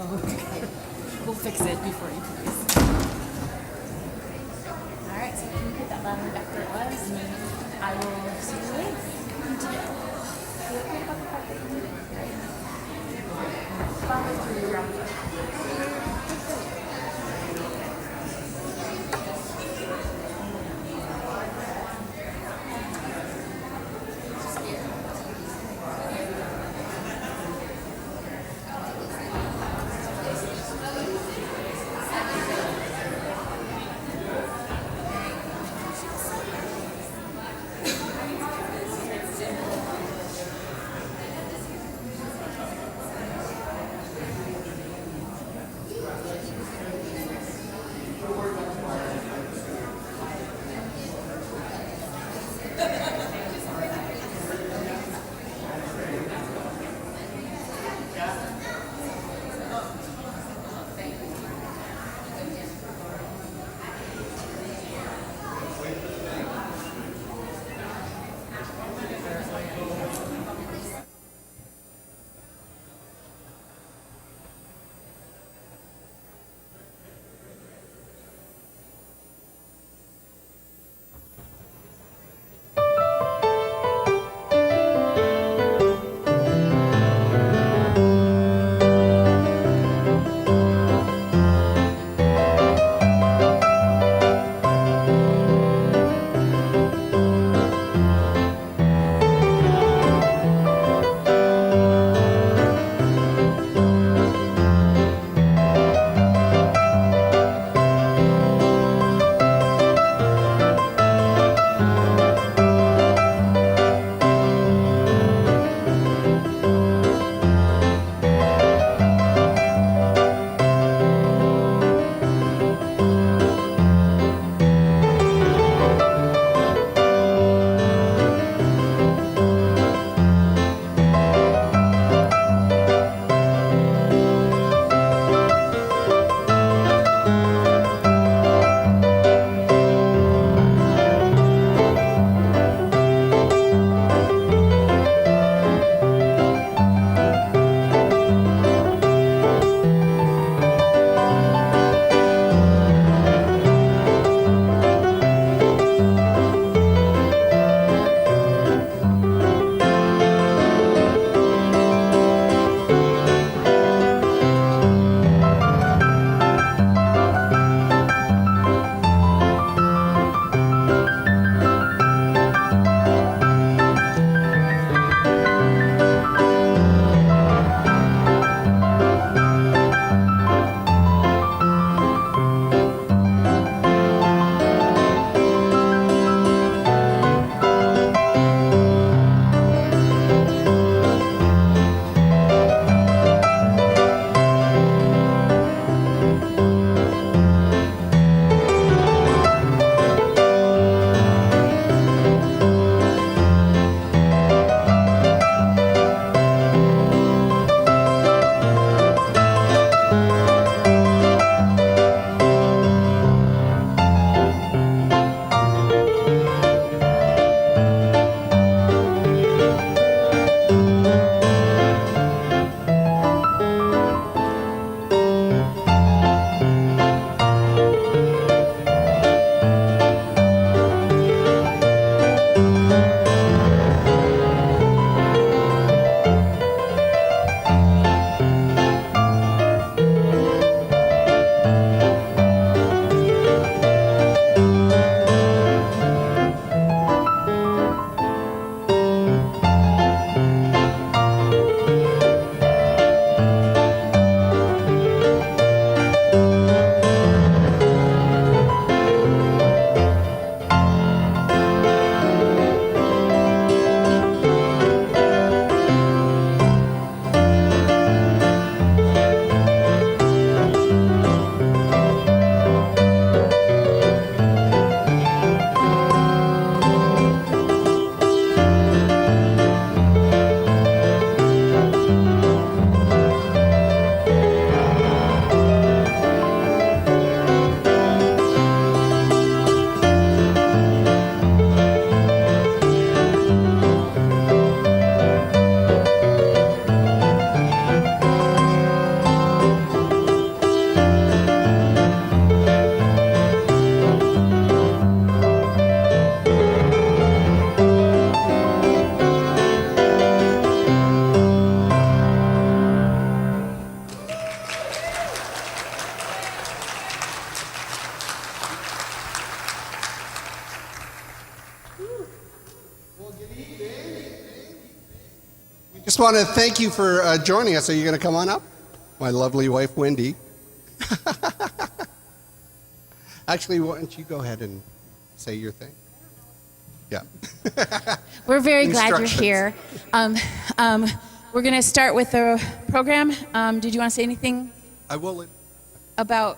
Oh, okay. We'll fix it before you please. Alright, so can you put that bottle back where it was, and then I will see you later. Feel okay about the part that you did it, right? Follow through, right? Just want to thank you for joining us. Are you going to come on up? My lovely wife, Wendy. Actually, why don't you go ahead and say your thing? Yeah. We're very glad you're Instructions. here. We're going to start with the program. Did you want to say anything I will. about?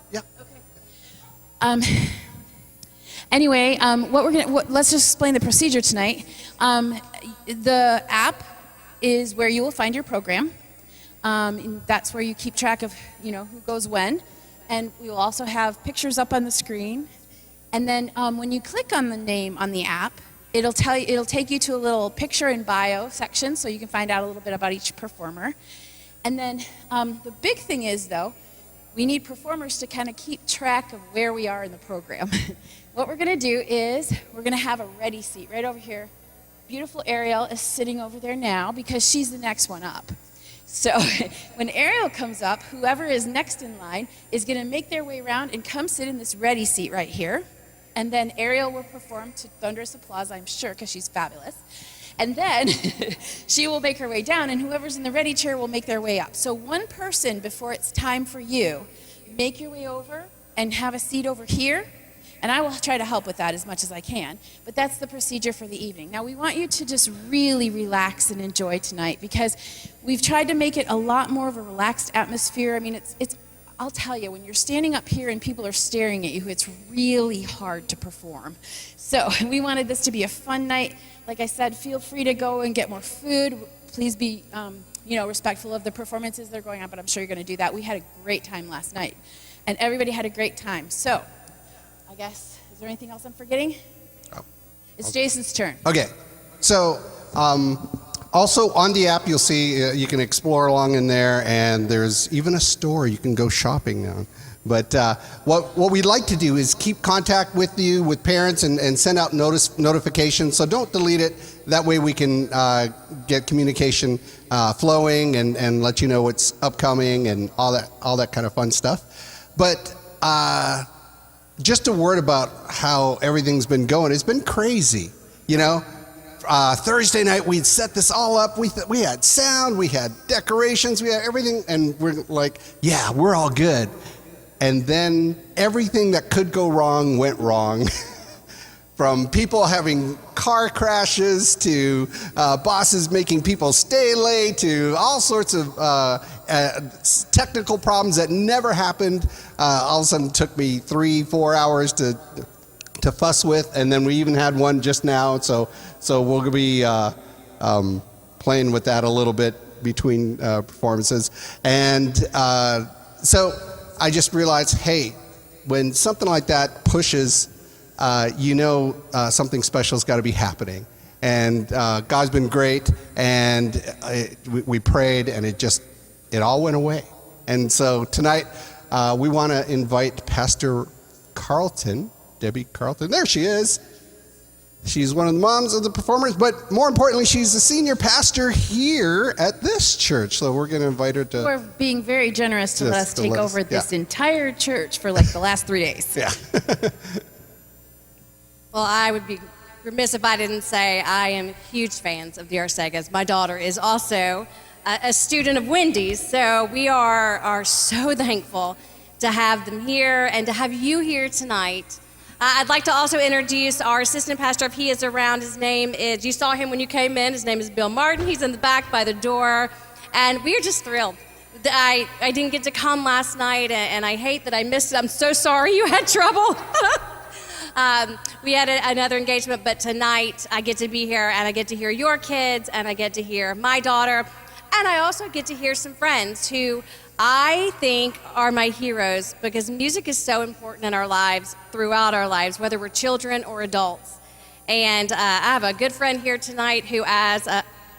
Yeah. Anyway, let's just explain the procedure tonight. The app is where you will find your program. And that's where you keep track of, who goes when. And we will also have pictures up on the screen. And then when you click on the name on the app, it'll take you to a little picture and bio section, so you can find out a little bit about each performer. And then the big thing is, though, we need performers to kind of keep track of where we are in the program. What we're going to do is we're going to have a ready seat right over here. Beautiful Ariel is sitting over there now because she's the next one up. So when Ariel comes up, whoever is next in line is going to make their way around and come sit in this ready seat right here. And then Ariel will perform to thunderous applause, I'm sure, because she's fabulous. And then she will make her way down, and whoever's in the ready chair will make their way up. So one person, before it's time for you, make your way over and have a seat over here. And I will try to help with that as much as I can. But that's the procedure for the evening. Now, we want you to just really relax and enjoy tonight, because we've tried to make it a lot more of a relaxed atmosphere. I mean, I'll tell you, when you're standing up here and people are staring at you, it's really hard to perform. So we wanted this to be a fun night. Like I said, feel free to go and get more food. Please be respectful of the performances that are going on, but I'm sure you're going to do that. We had a great time last night, and everybody had a great time. So I guess, is there anything else I'm forgetting? It's Jason's turn. Okay. So, also on the app, you'll see you can explore along in there, and there's even a store you can go shopping now. But what we'd like to do is keep contact with you, with parents, and send out notifications. So don't delete it. That way we can get communication flowing and let you know what's upcoming and all that kind of fun stuff. But just a word about how everything's been going. It's been crazy, Thursday night, we'd set this all up. We had sound, we had decorations, we had everything, and we're like, yeah, we're all good. And then everything that could go wrong went wrong. From people having car crashes to bosses making people stay late to all sorts of technical problems that never happened. All of a sudden took me 3-4 hours to fuss with, and then we even had one just now, so we'll be playing with that a little bit between performances. And so I just realized, hey, when something like that pushes, something special's got to be happening. And God's been great, and we prayed, and it all went away. And so tonight we want to invite Pastor Carlton, Debbie Carlton. There she is. She's one of the moms of the performers, but more importantly, she's the senior pastor here at this church. So we're going to invite her to... We're being very generous to let us take over this entire church for like the last 3 days. Yeah. Well, I would be remiss if I didn't say I am huge fans of the Arcegas. My daughter is also a student of Wendy's, so we are so thankful to have them here and to have you here tonight. I'd like to also introduce our assistant pastor, if he is around. His name is, you saw him when you came in, his name is Bill Martin. He's in the back by the door, and we are just thrilled. I didn't get to come last night, and I hate that I missed it. I'm so sorry you had trouble. We had another engagement, but tonight I get to be here, and I get to hear your kids, and I get to hear my daughter, and I also get to hear some friends who I think are my heroes, because music is so important in our lives, throughout our lives, whether we're children or adults. And I have a good friend here tonight who, as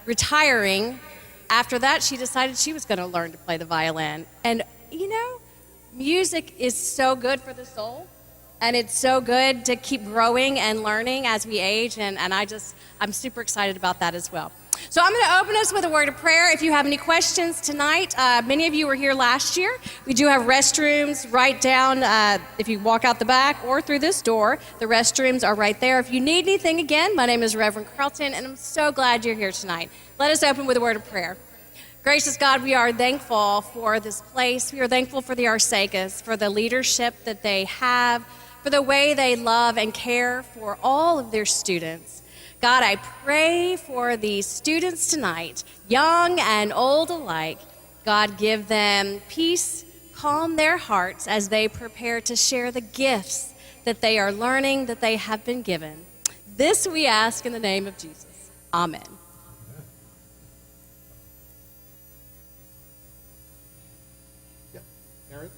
retiring, after that she decided she was going to learn to play the violin. And music is so good for the soul, and it's so good to keep growing and learning as we age, and I'm super excited about that as well. So I'm going to open us with a word of prayer. If you have any questions tonight, many of you were here last year. We do have restrooms right down, if you walk out the back or through this door, the restrooms are right there. If you need anything, again, my name is Reverend Carlton, and I'm so glad you're here tonight. Let us open with a word of prayer. Gracious God, we are thankful for this place. We are thankful for the Arcegas, for the leadership that they have, for the way they love and care for all of their students. God, I pray for the students tonight, young and old alike. God, give them peace, calm their hearts as they prepare to share the gifts that they are learning, that they have been given. This we ask in the name of Jesus. Amen. Aaron?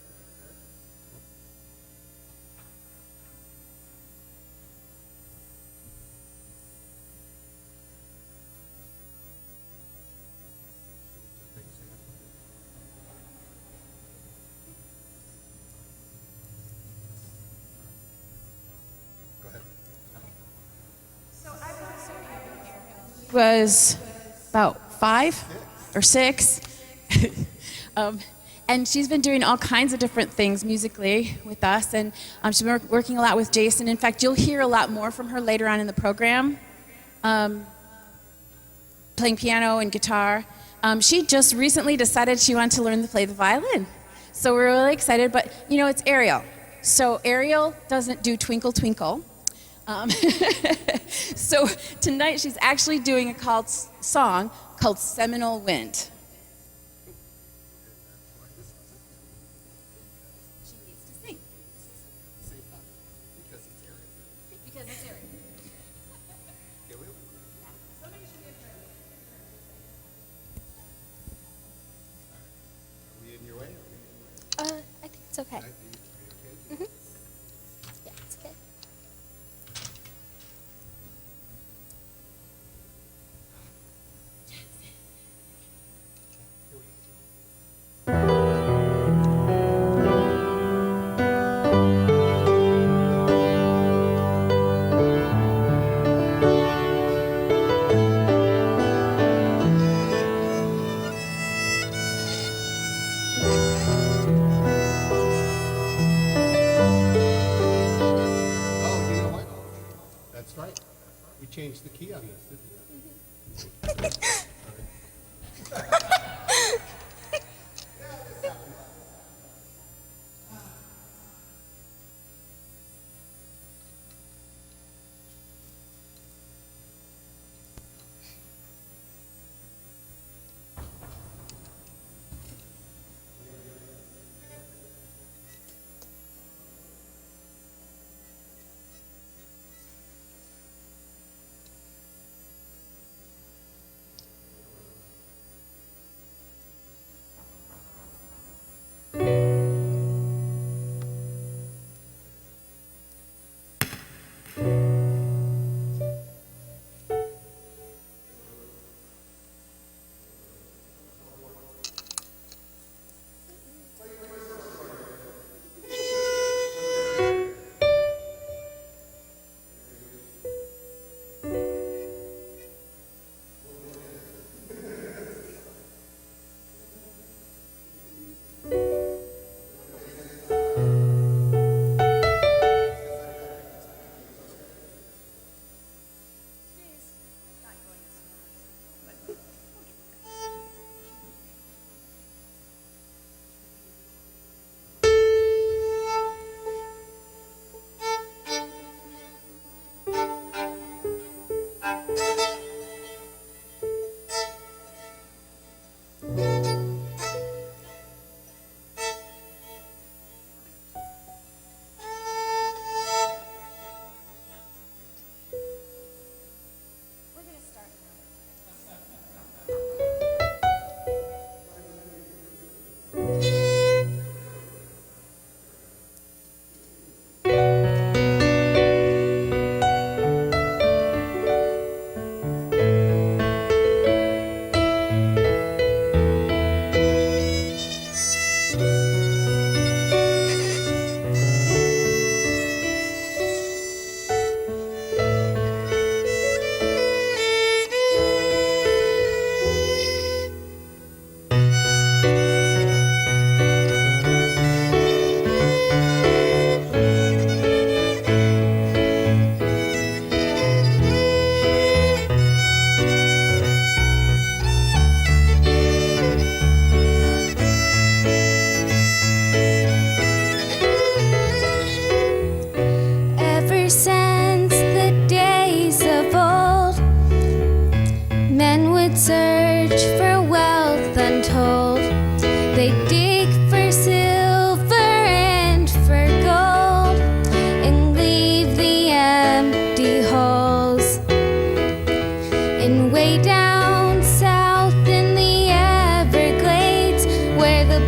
Was about 5 or 6. And she's been doing all kinds of different things musically with us, and she's been working a lot with Jason. In fact, you'll hear a lot more from her later on in the program, playing piano and guitar. She just recently decided she wanted to learn to play the violin. So we're really excited, but you know, it's Ariel. So Ariel doesn't do Twinkle Twinkle. So tonight she's actually doing a song called Seminole Wind. She needs to sing. Because it's Ariel. Because it's Ariel. Somebody should get her. Are we in your way? I think it's okay. Mm-hmm. Yeah, it's okay. Oh, you know what? That's right. We changed the key on this, didn't we?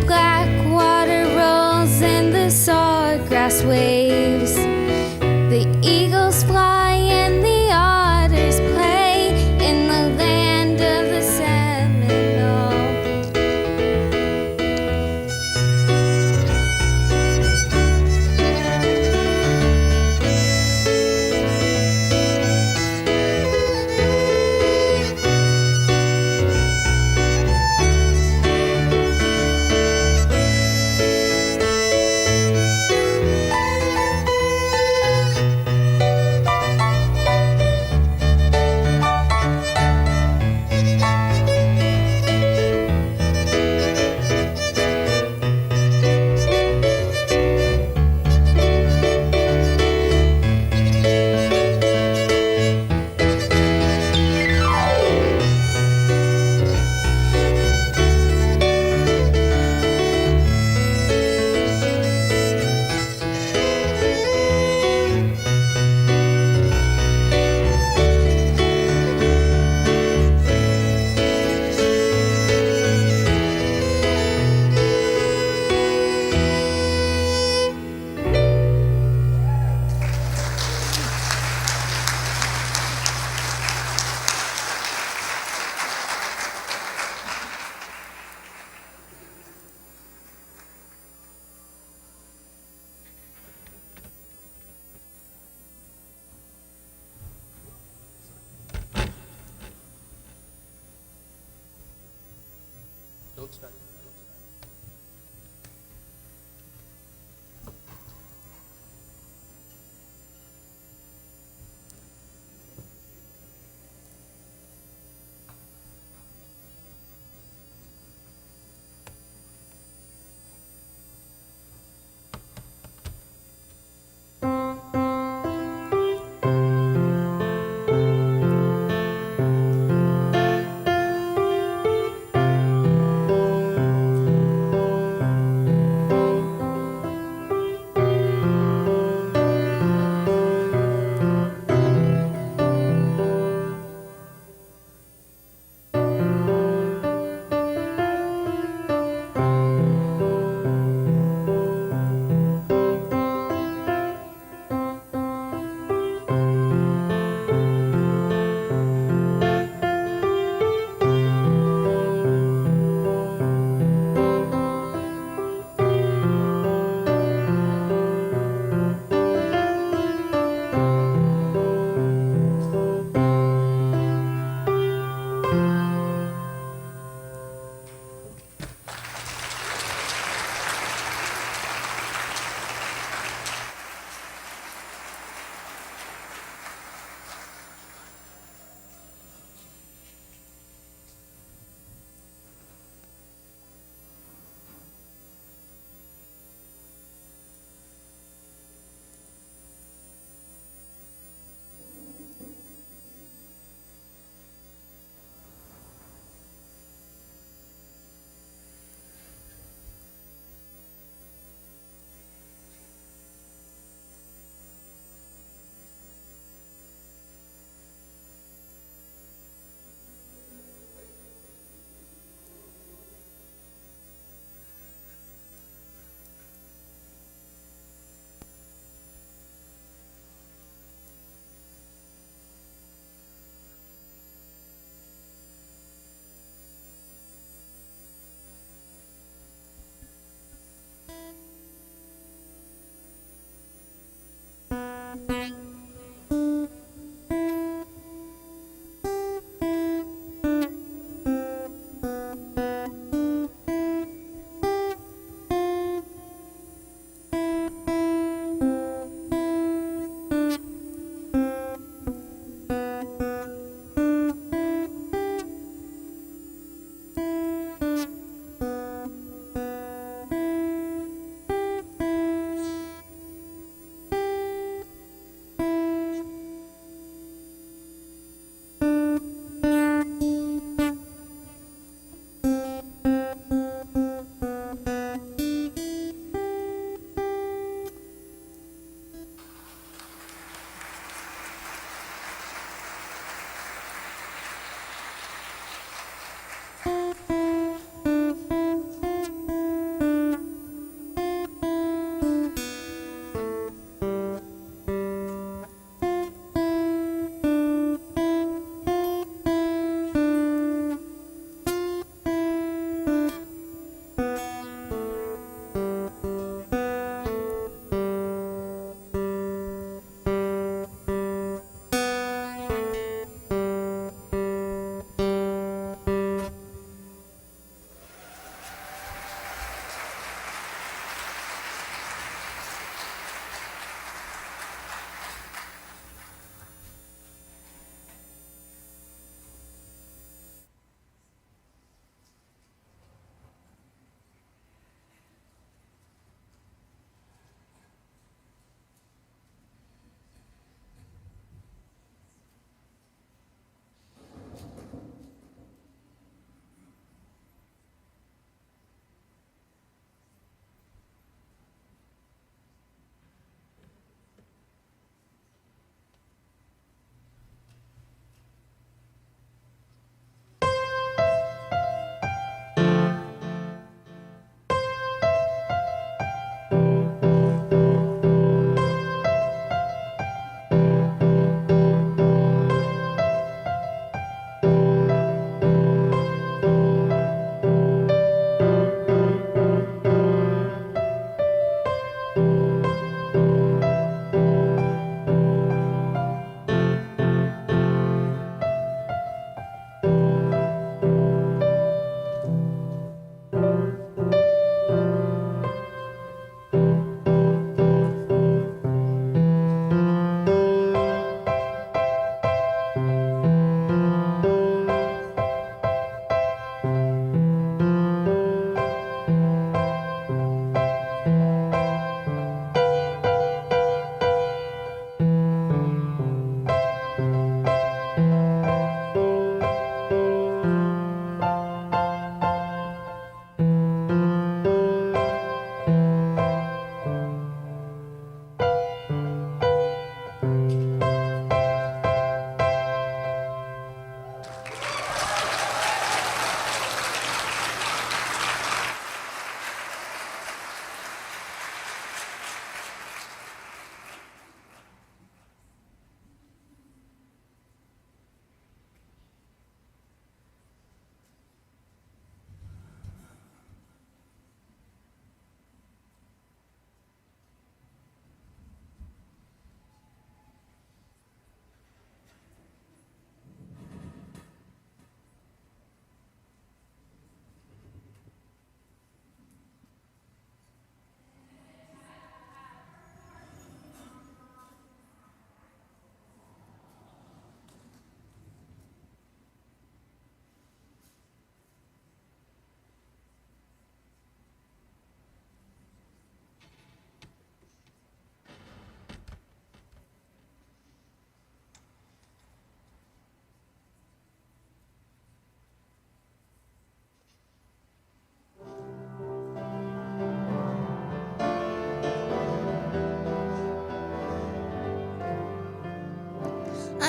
black water rolls and the sawgrass waves. The eagles fly and the otters play in the land of the Seminole. Don't start.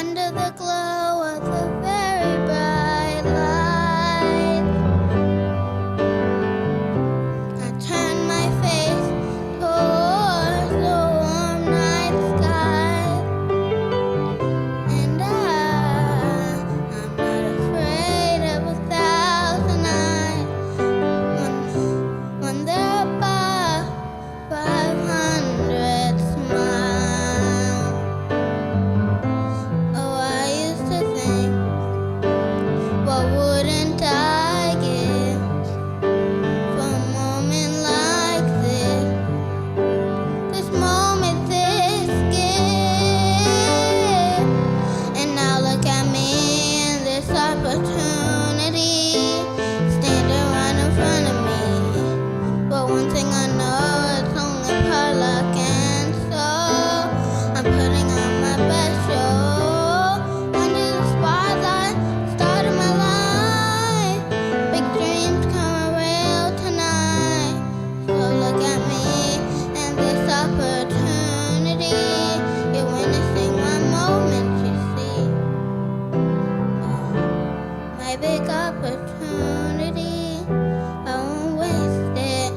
under the glow of the very bright light. I turn my face towards the warm night sky, and I'm not afraid of 1,000 eyes when they're above 500 smile. Oh, I used to think, what wouldn't I give for a moment like this? This moment, this gift. And now look at me and this opportunity standing right in front of me. But one thing I know, it's only part luck, and so I'm putting on my best show. Under the spotlight, start of my life. Big dreams come real tonight. So look at me and this opportunity. You're witnessing my moment, you see. My big opportunity, I won't waste it.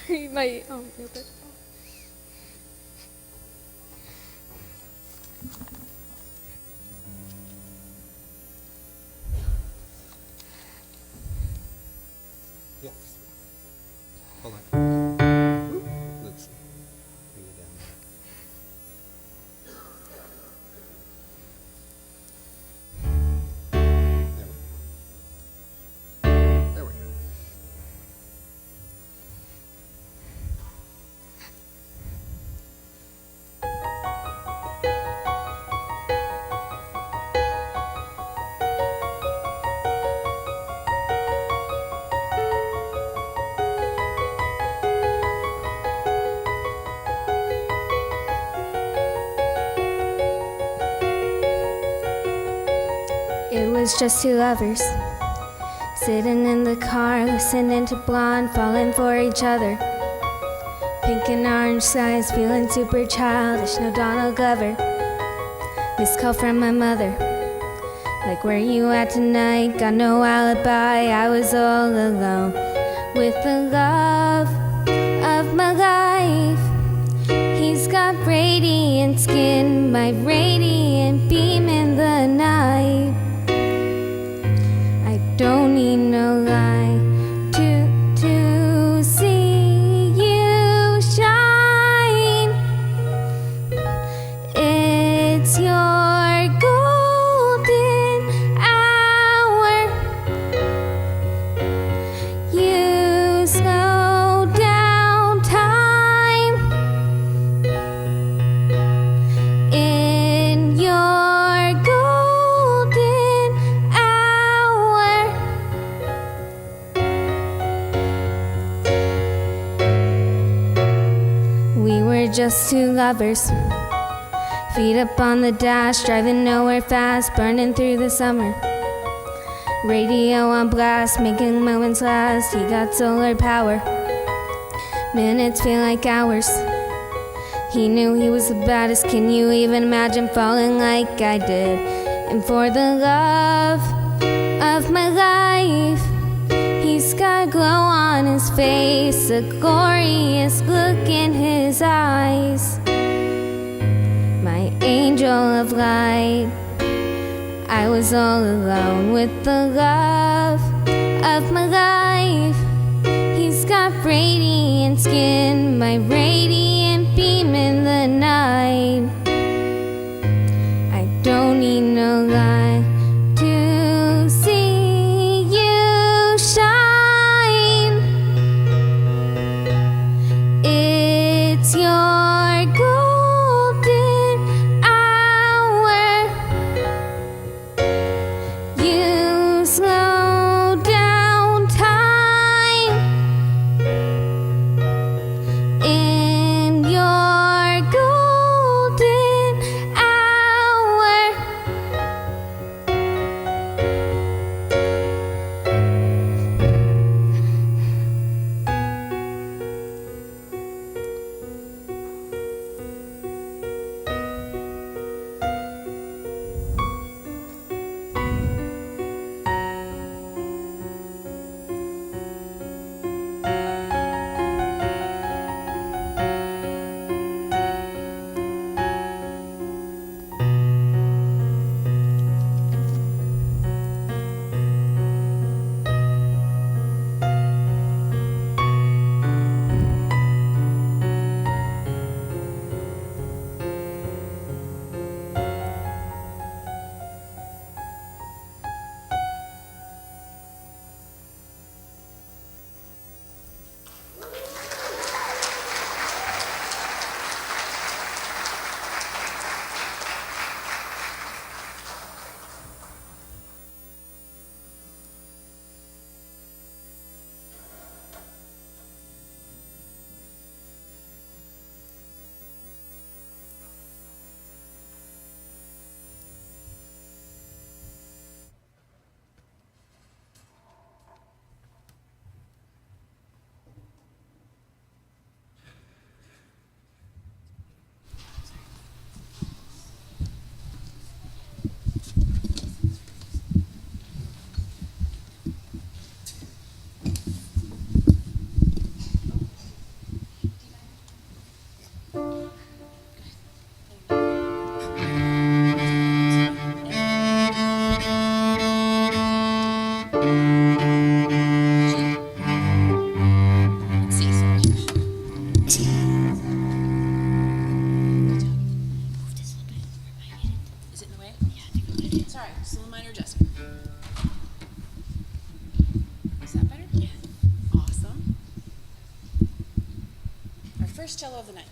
Sorry, my notebook. Yes. Hold on. Let's bring it down. There we go. It was just two lovers sitting in the car, listening to Blonde, falling for each other. Pink and orange skies, feeling super childish. No Donald Glover. Missed call from my mother. Like, where you at tonight? Got no alibi. I was all alone with the love of my life. He's got radiant skin, my radiant beam in the night. I don't need no lie to see you shine. It's your golden hour. You slow down time in your golden hour. We were just two lovers, feet up on the dash, driving nowhere fast, burning through the summer. Radio on blast, making moments last. He got solar power, minutes feel like hours. He knew he was the baddest. Can you even imagine falling like I did? And for the love of my life, he's got a glow on his face, a glorious look in his eyes. My angel of light, I was all alone with the love of my life. He's got radiant skin, my radiant beam in the night. I don't need no lie to see you shine. It's your golden hour. You slow down time first cello of the night.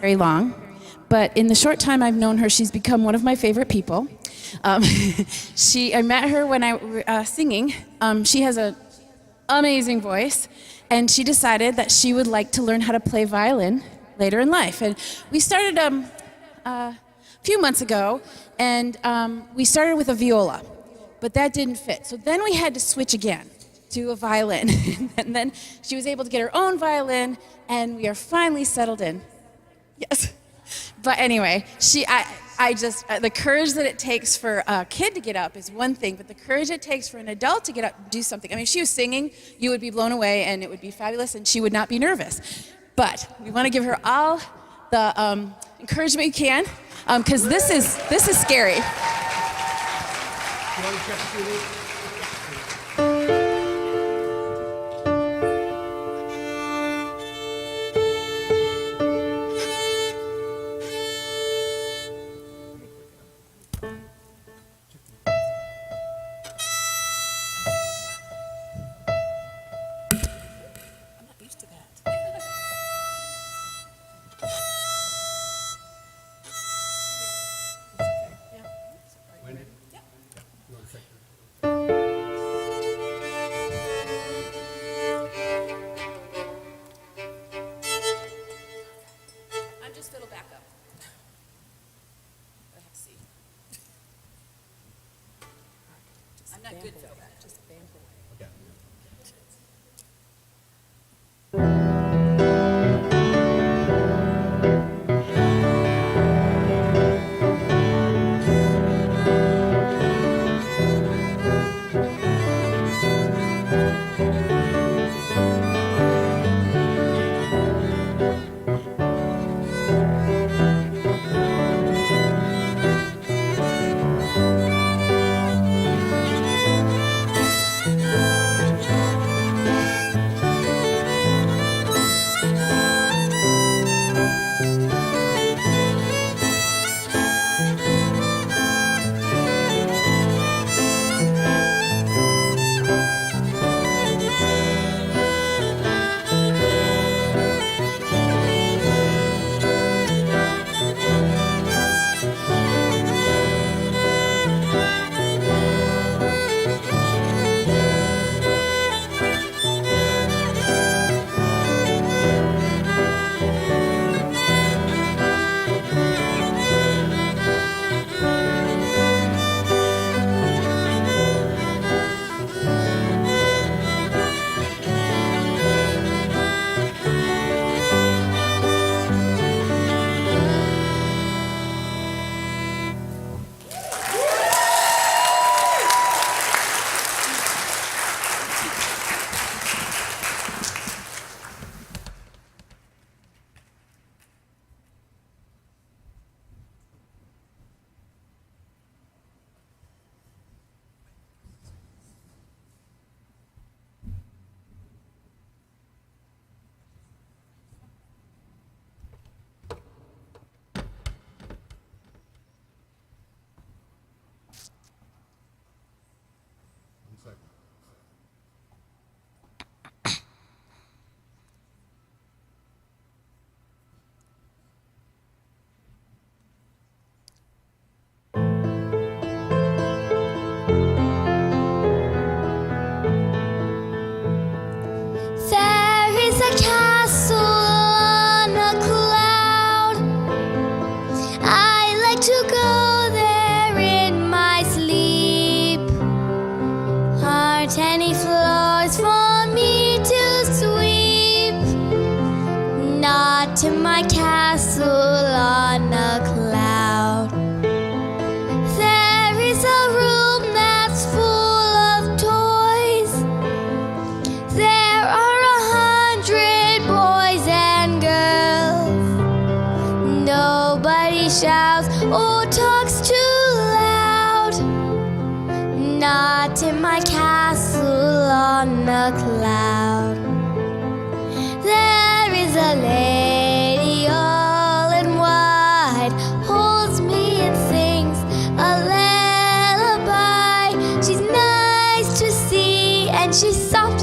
very long, but in the short time I've known her, she's become one of my favorite people. I met her when I singing. She has an amazing voice, and she decided that she would like to learn how to play violin later in life. And we started a few months ago, and we started with a viola, but that didn't fit. So then we had to switch again to a violin, and then she was able to get her own violin, and we are finally settled in. Yes. But anyway, I just, the courage that it takes for a kid to get up is one thing, but the courage it takes for an adult to get up and do something. I mean, if she was singing, you would be blown away and it would be fabulous and she would not be nervous. But we want to give her all the encouragement you can, because this is scary. Just fiddle back up. I have to see. I'm not good fiddle back, just bam. Okay. to my castle on a cloud. There is a room that's full of toys. There are 100 boys and girls. Nobody shouts or talks too loud. Not in my castle on a cloud. There is a lady all in white, holds me and sings a lullaby. She's nice to see and she's soft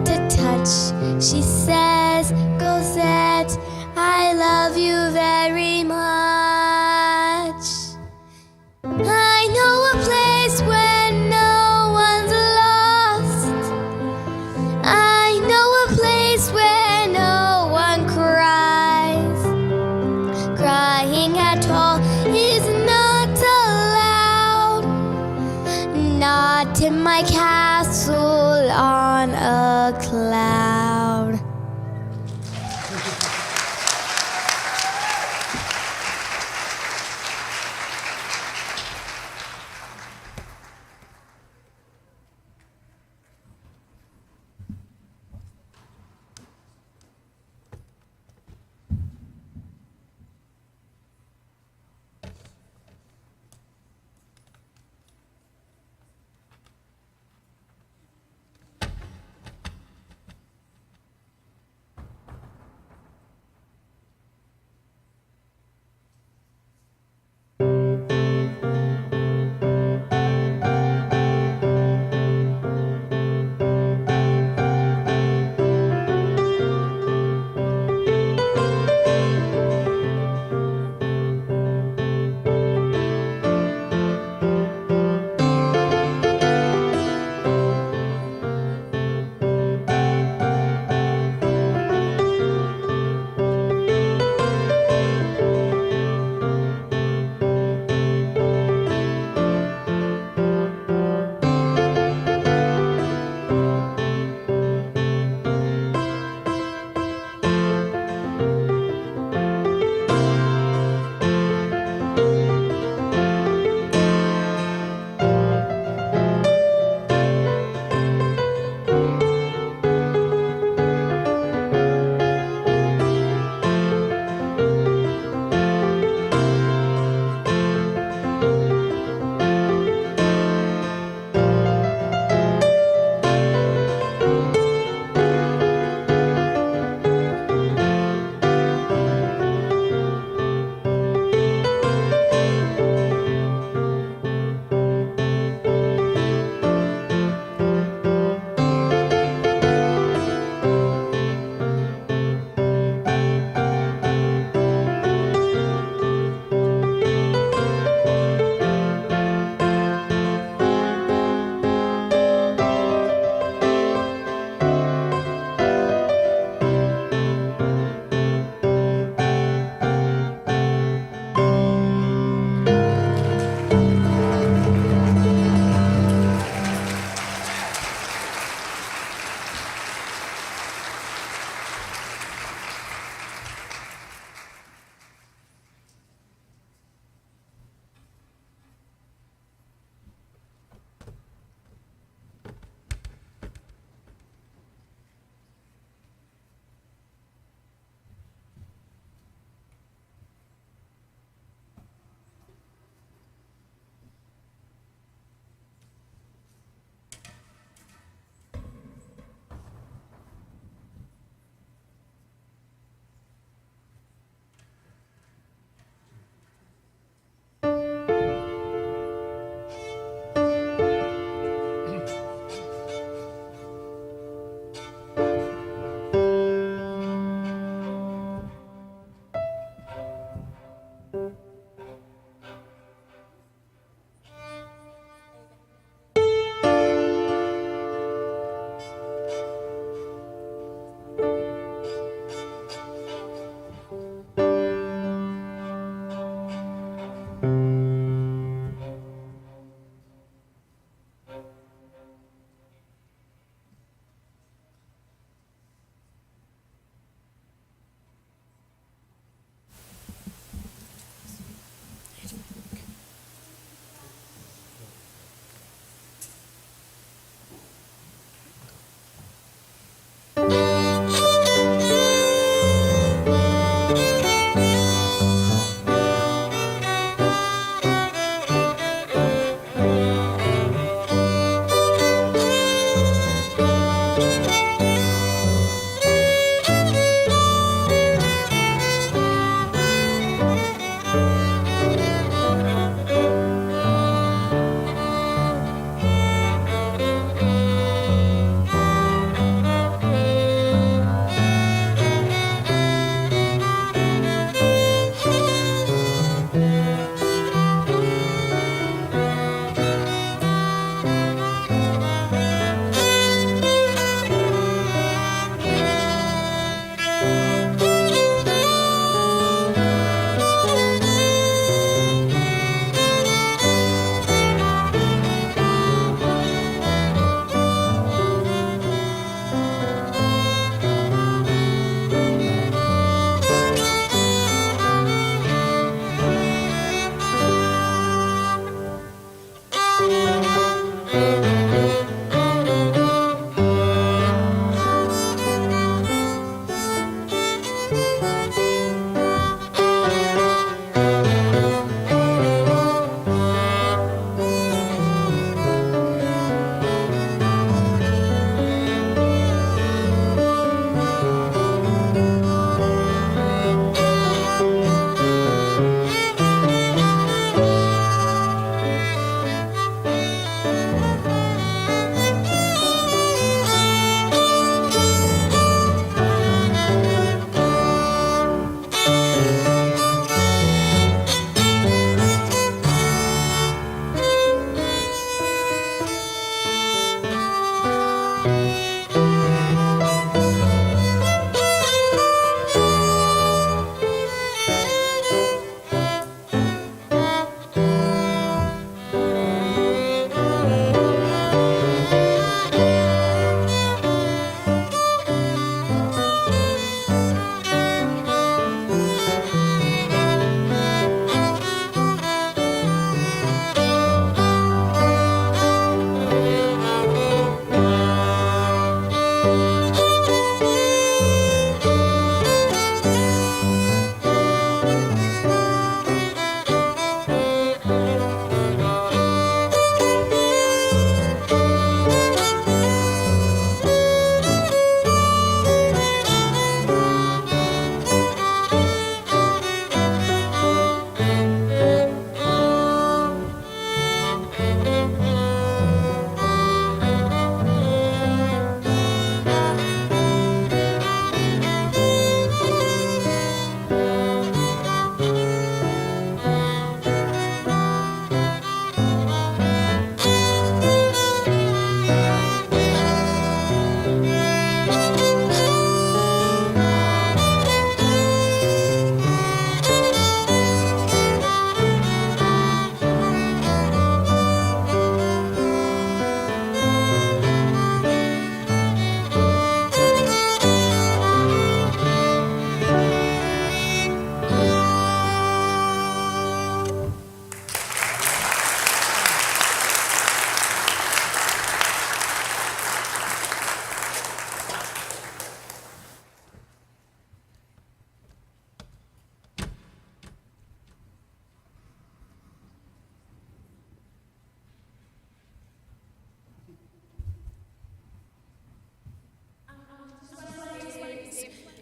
to touch. She says, Cosette, I love you very much. I know a place where no one's lost. I know a place where no one cries. Crying at all is not allowed. Not in my castle on a cloud.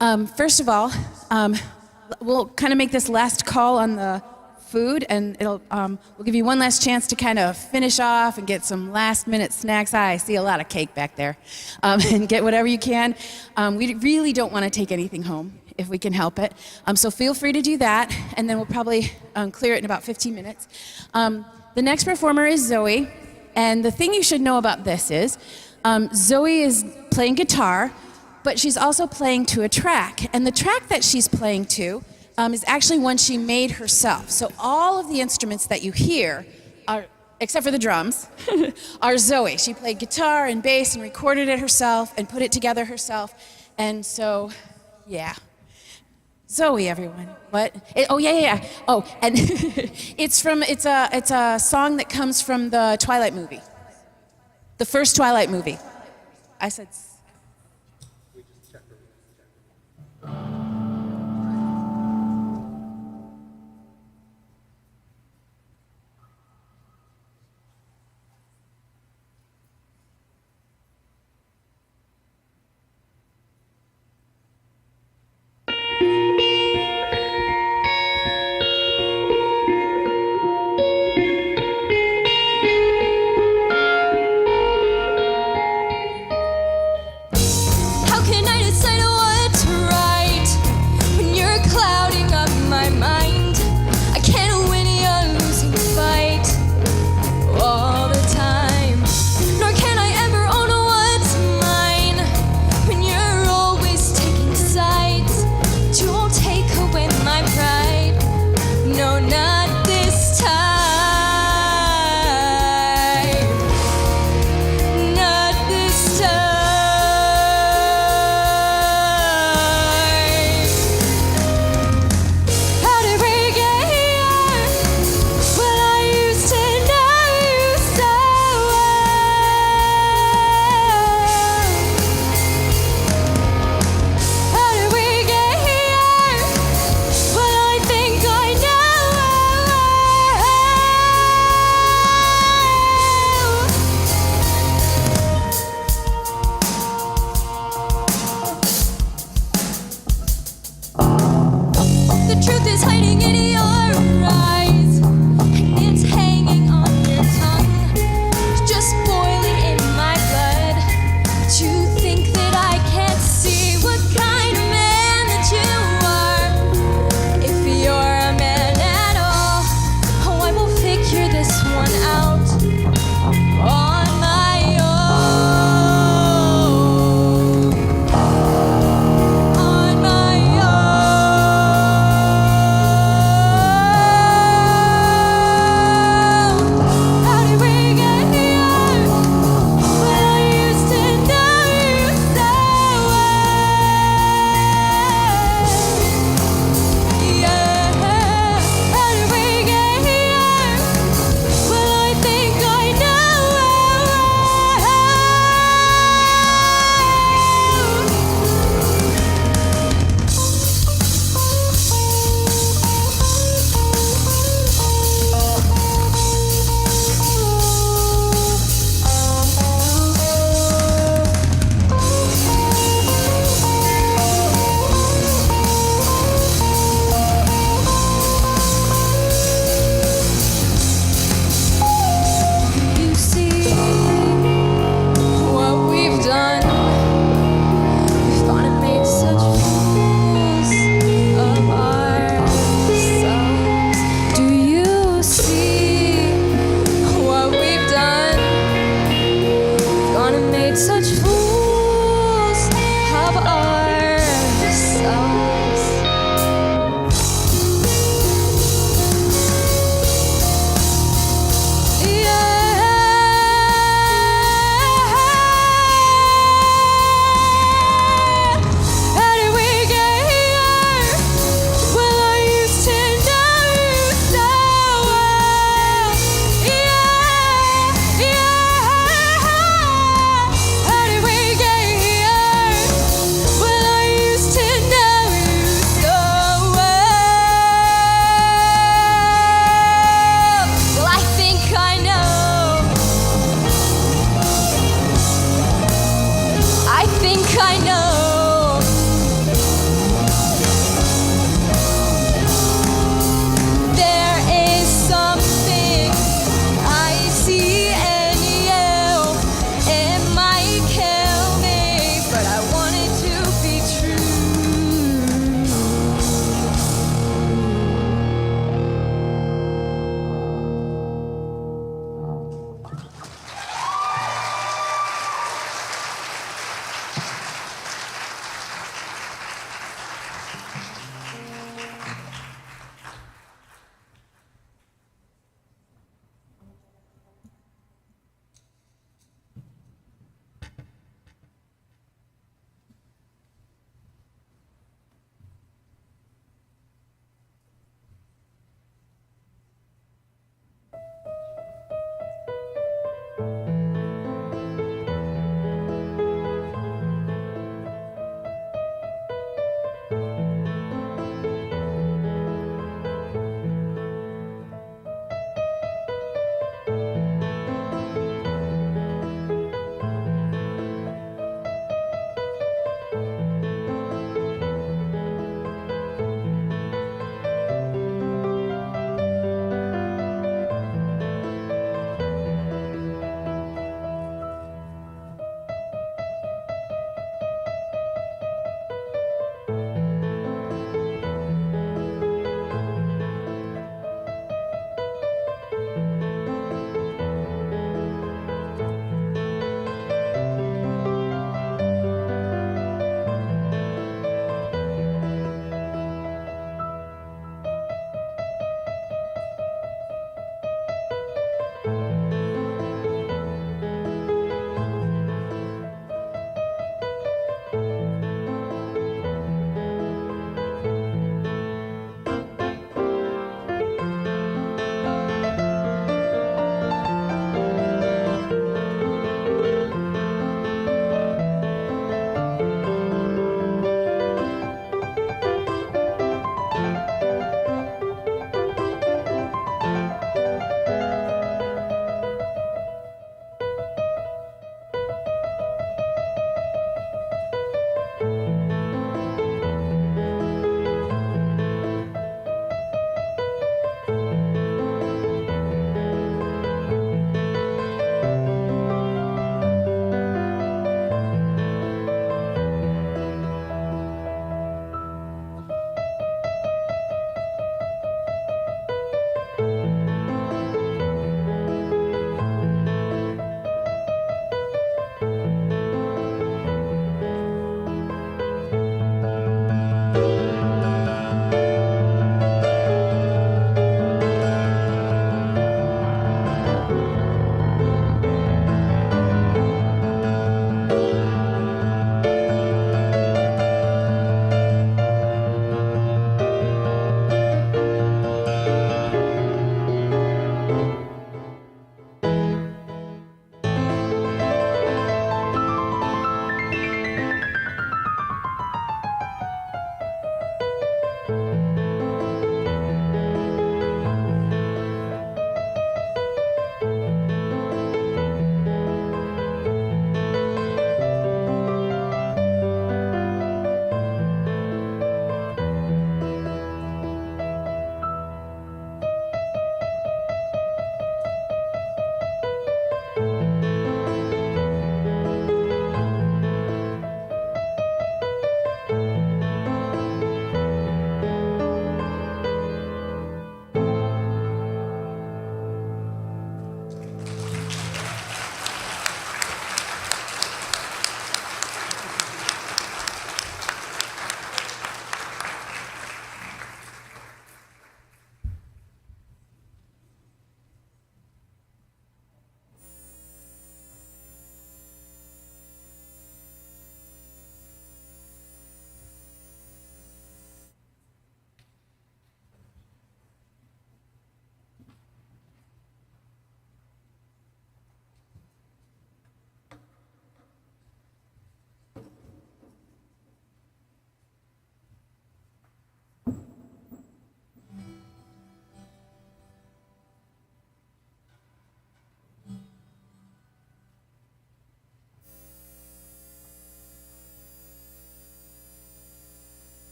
First of all, we'll kind of make this last call on the food, and we'll give you one last chance to kind of finish off and get some last-minute snacks. I see a lot of cake back there, and get whatever you can. We really don't want to take anything home if we can help it. So feel free to do that, and then we'll probably clear it in about 15 minutes. The next performer is Zoe, and the thing you should know about this is Zoe is playing guitar, but she's also playing to a track, and the track that she's playing to is actually one she made herself. So all of the instruments that you hear, except for the drums, are Zoe. She played guitar and bass and recorded it herself and put it together herself. And so, yeah. Zoe, everyone. What? Yeah. Oh, and it's a song that comes from the Twilight movie. The first Twilight movie. I said.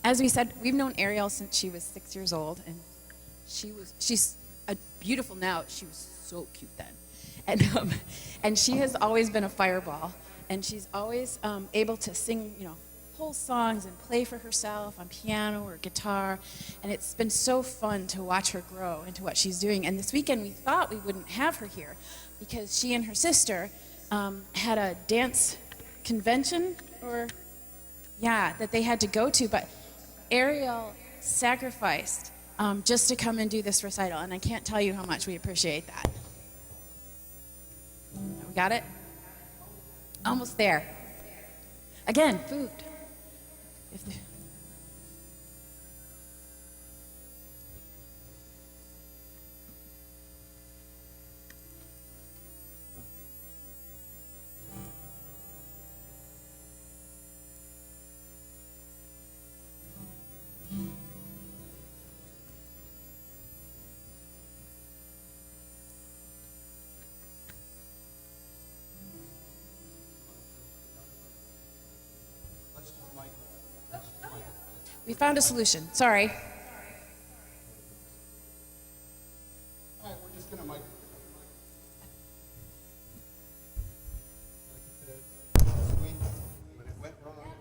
As we said, we've known Ariel since she was 6 years old, and she's a beautiful now. She was so cute then, and she has always been a fireball, and she's always able to sing, whole songs and play for herself on piano or guitar, and it's been so fun to watch her grow into what she's doing. And this weekend we thought we wouldn't have her here because she and her sister had a dance convention that they had to go to, but Ariel sacrificed just to come and do this recital, and I can't tell you how much we appreciate that. We got it? Almost there. Again, food. We found a solution. Sorry. All right, we're just going to when it went wrong.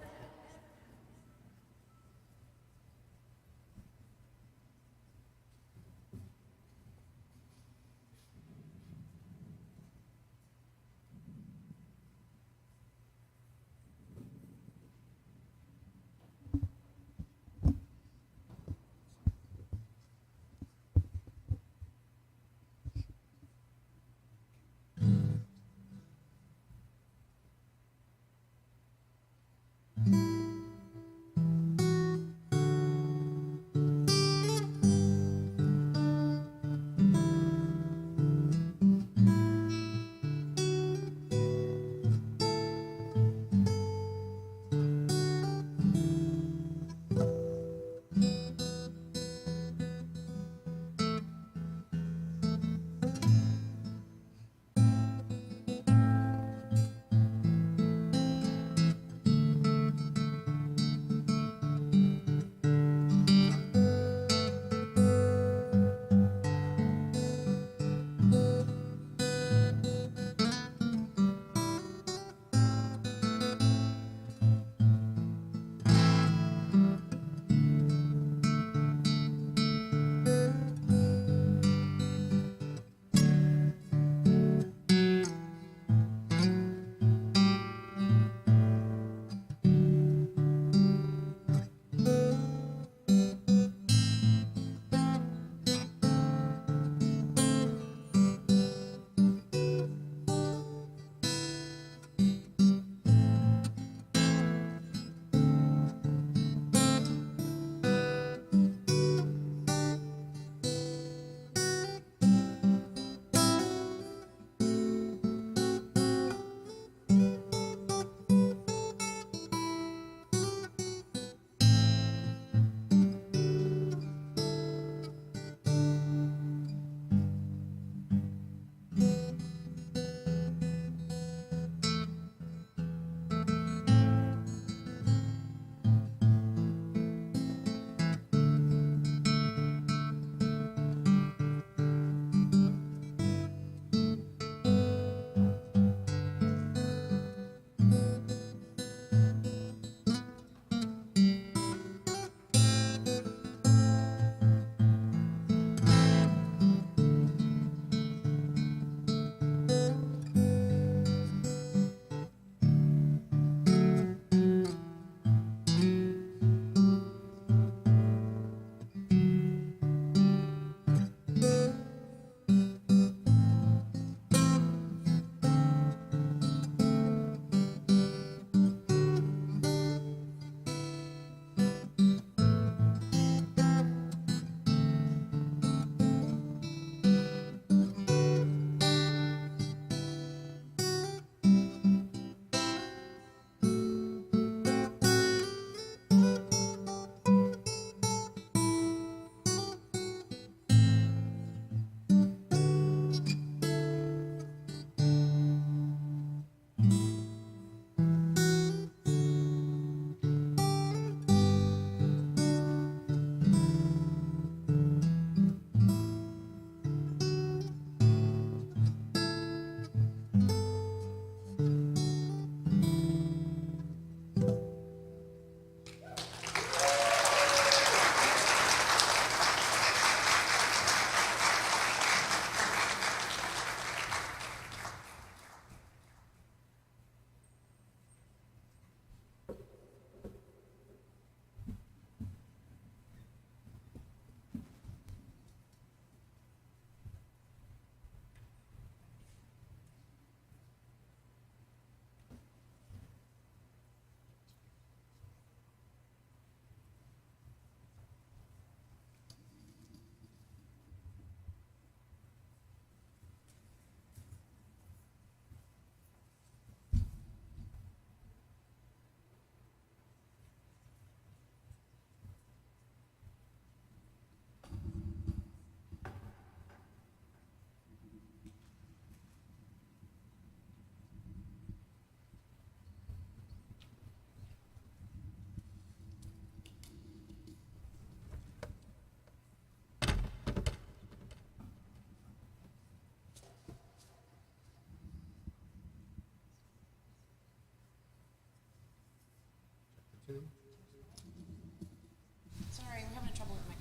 Sorry, we're having trouble with my.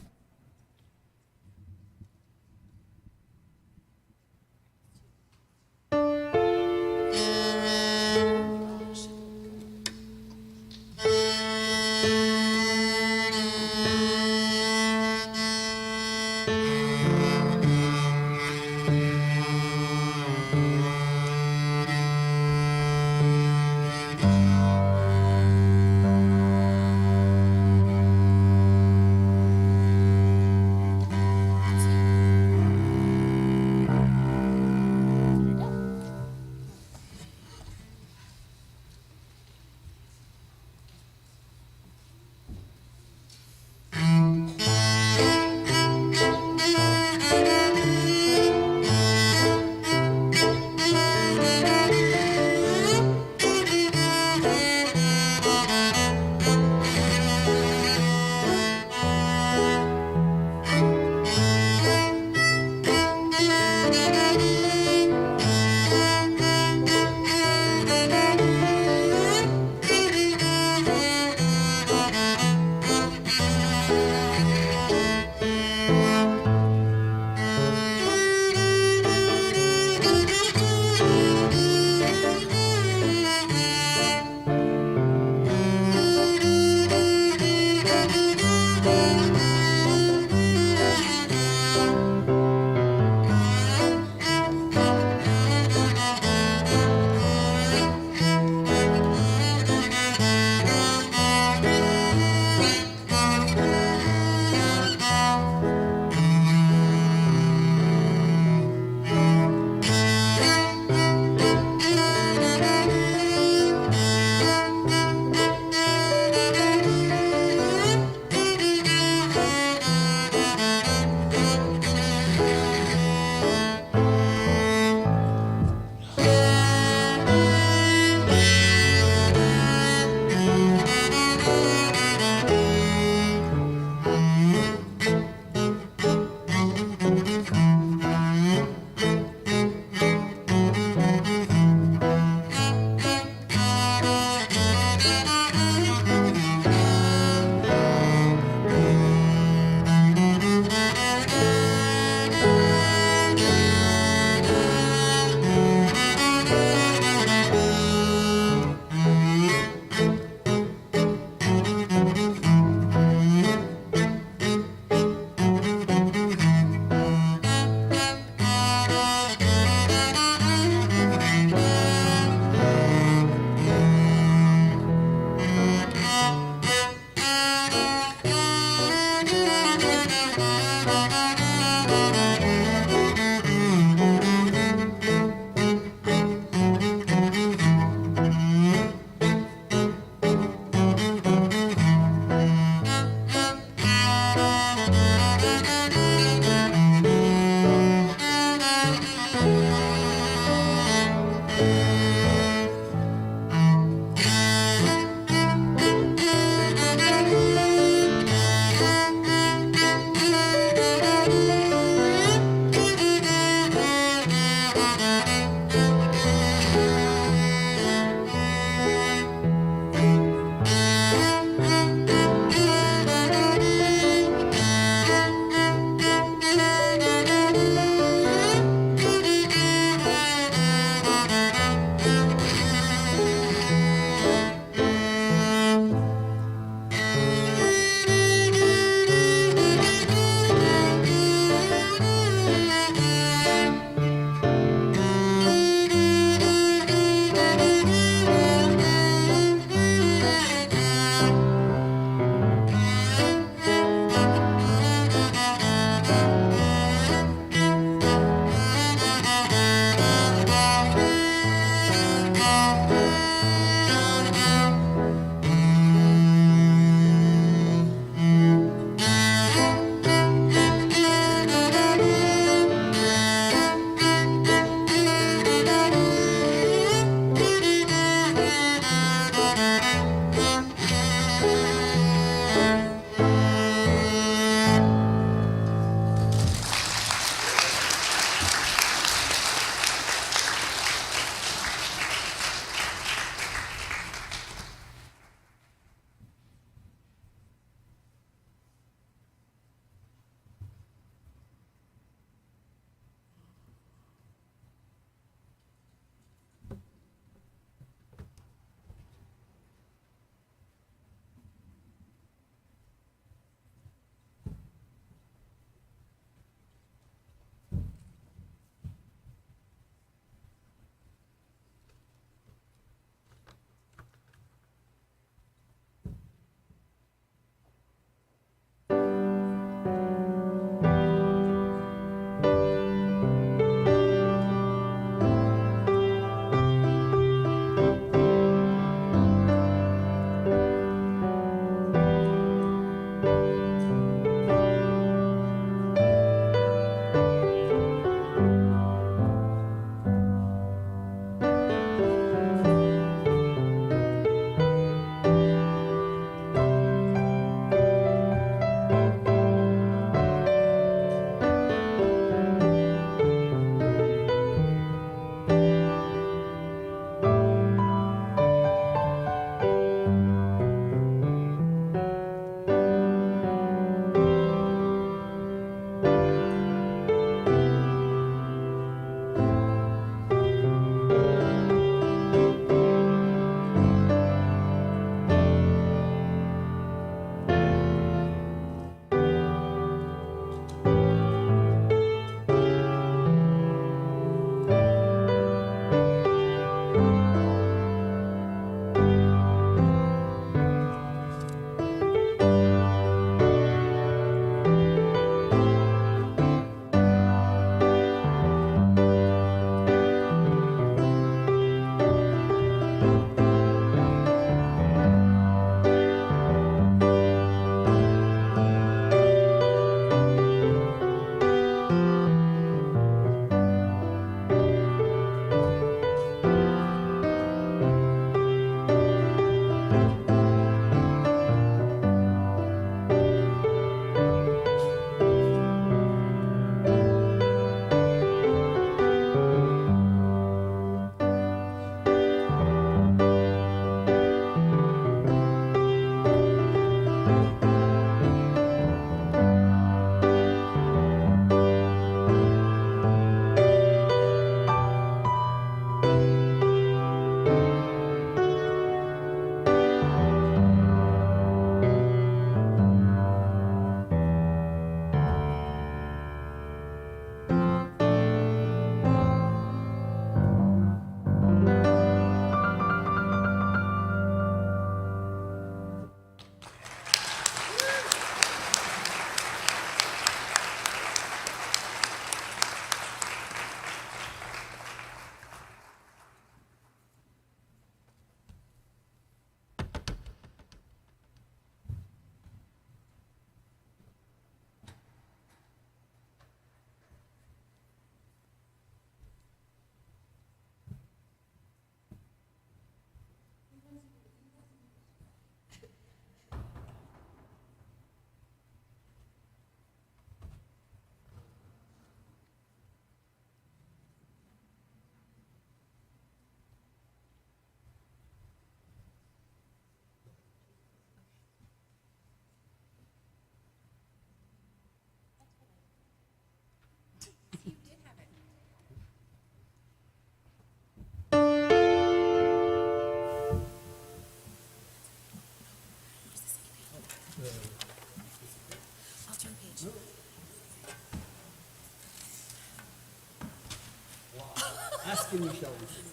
Ask and you shall receive.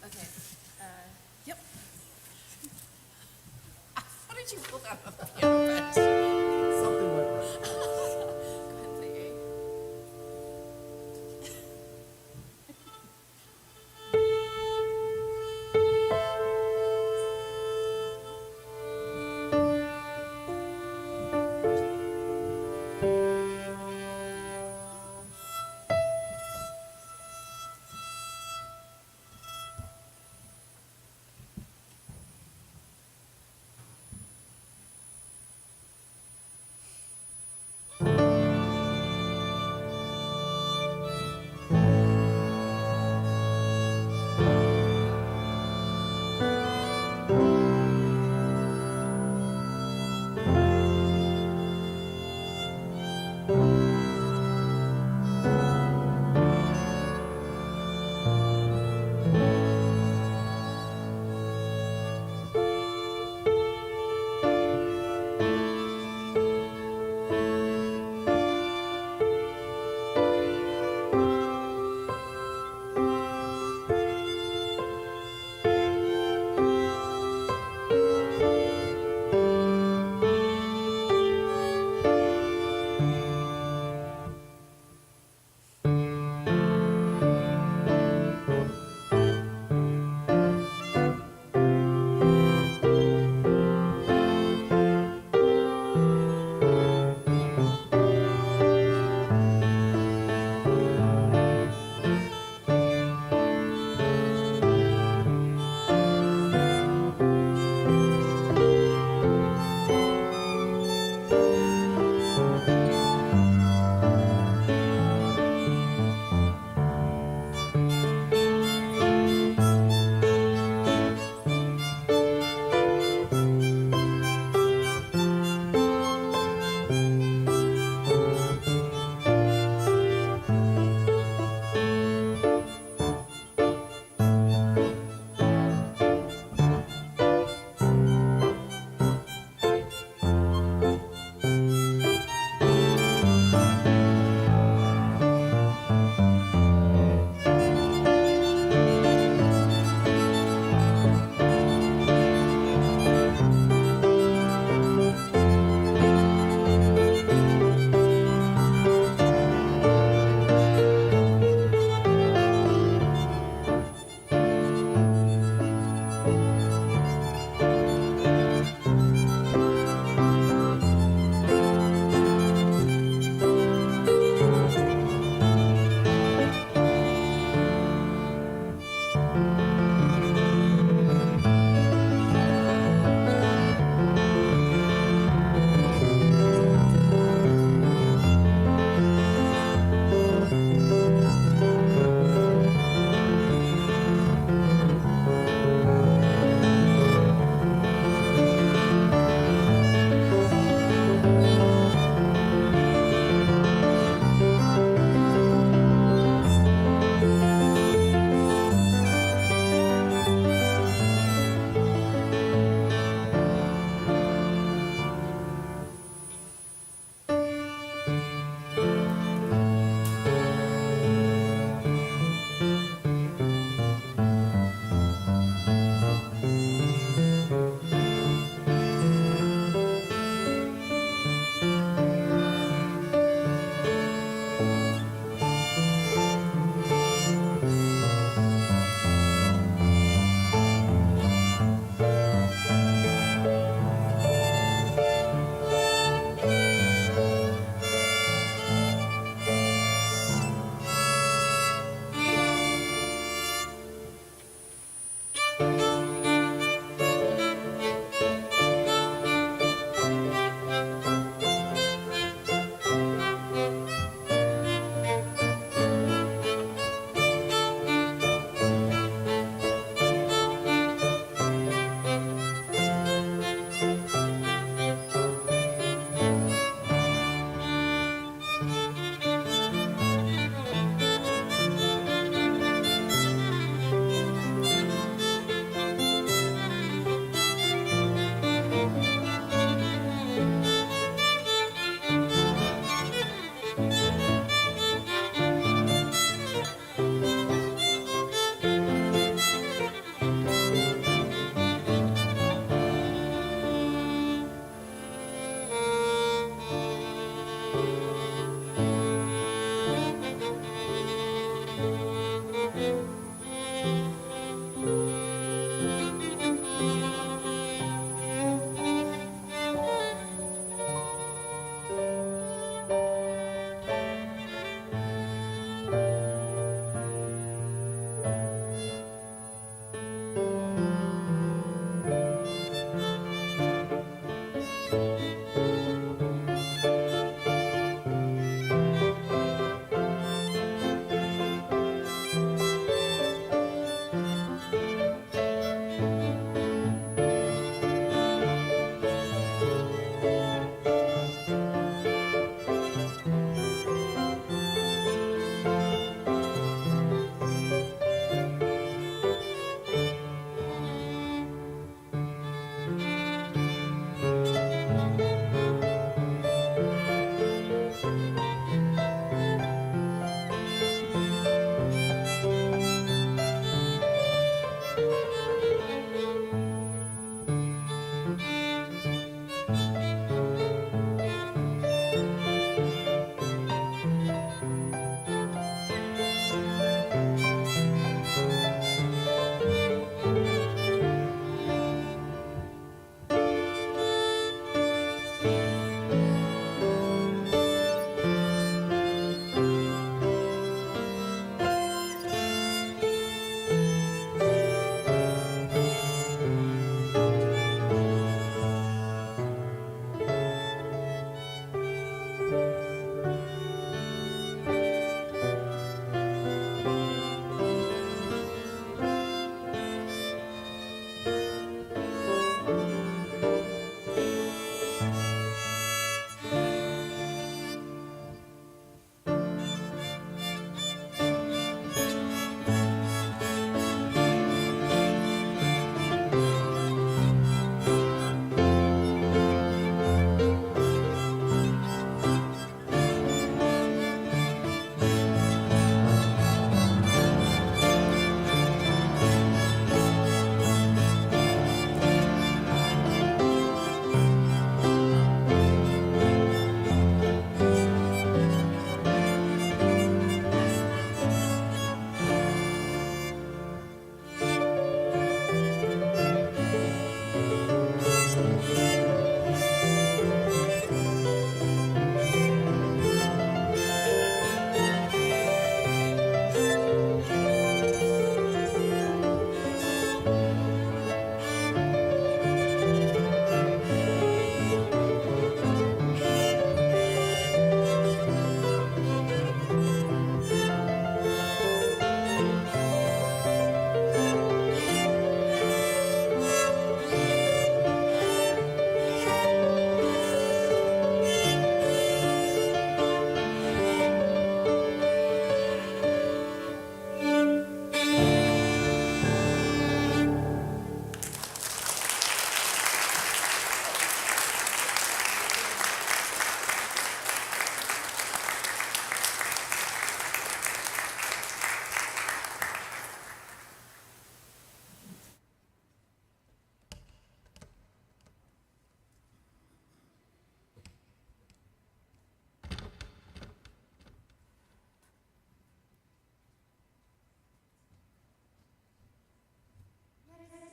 Okay. Yep. What did you pull out of the piano bench? Something went right. Go ahead and say A.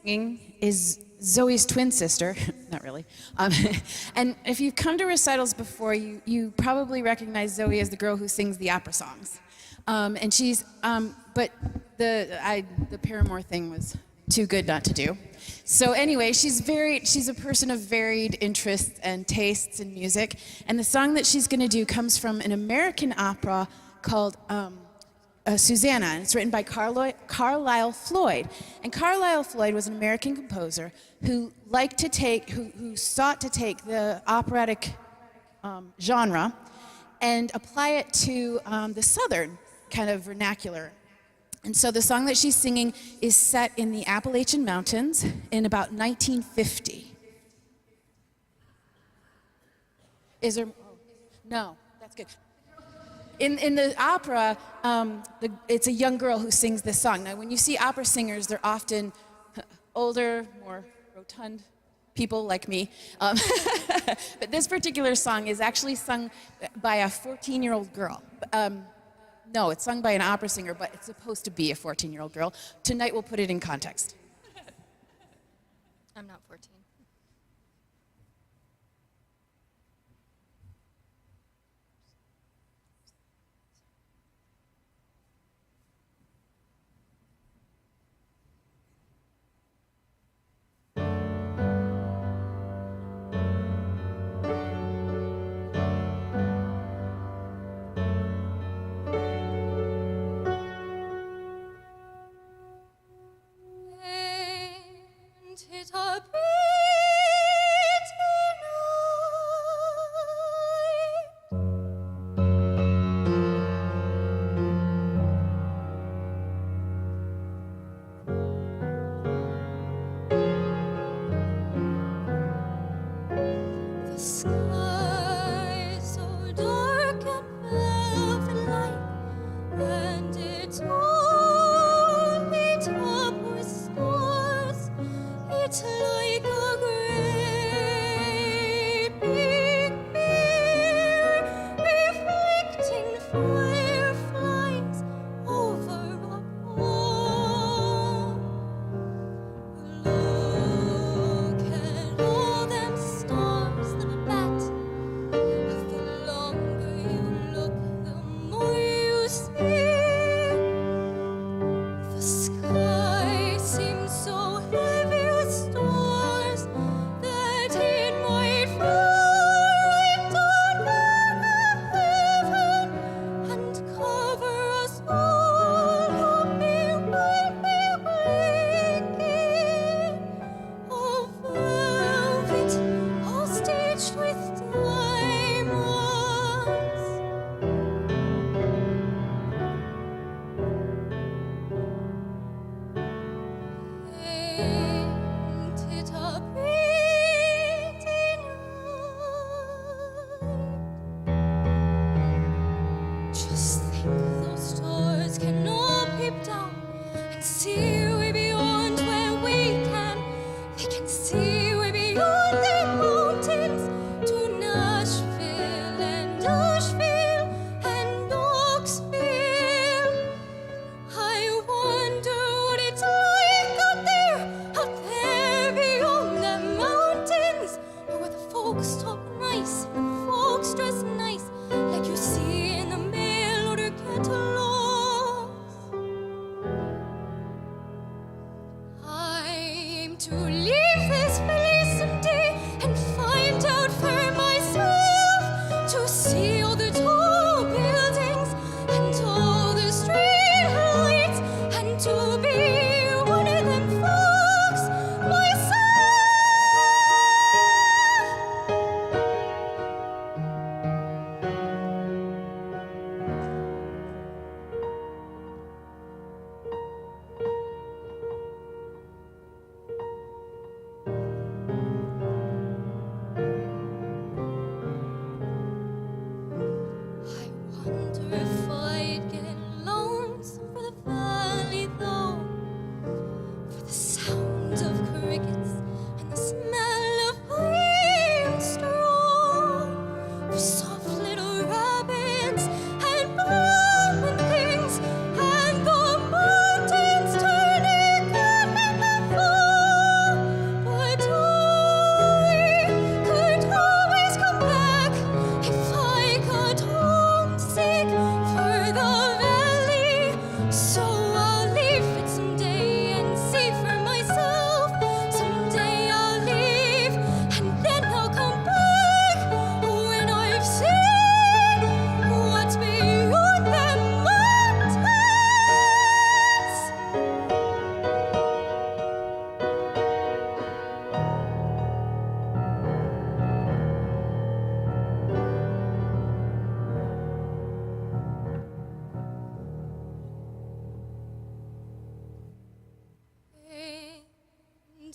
singing is Zoe's twin sister. Not really. And if you've come to recitals before, you probably recognize Zoe as the girl who sings the opera songs. And she's, but the Paramore thing was too good not to do. So anyway, she's a person of varied interests and tastes in music. And the song that she's going to do comes from an American opera called Susanna, and it's written by Carlisle Floyd. And Carlisle Floyd was an American composer who who sought to take the operatic genre and apply it to the Southern kind of vernacular. And so the song that she's singing is set in the Appalachian Mountains in about 1950. Is there? No, that's good. In the opera, it's a young girl who sings this song. Now, when you see opera singers, they're often older, more rotund people like me. But this particular song is actually sung by a 14-year-old girl. No, it's sung by an opera singer, but it's supposed to be a 14-year-old girl. Tonight we'll put it in context. I'm not 14.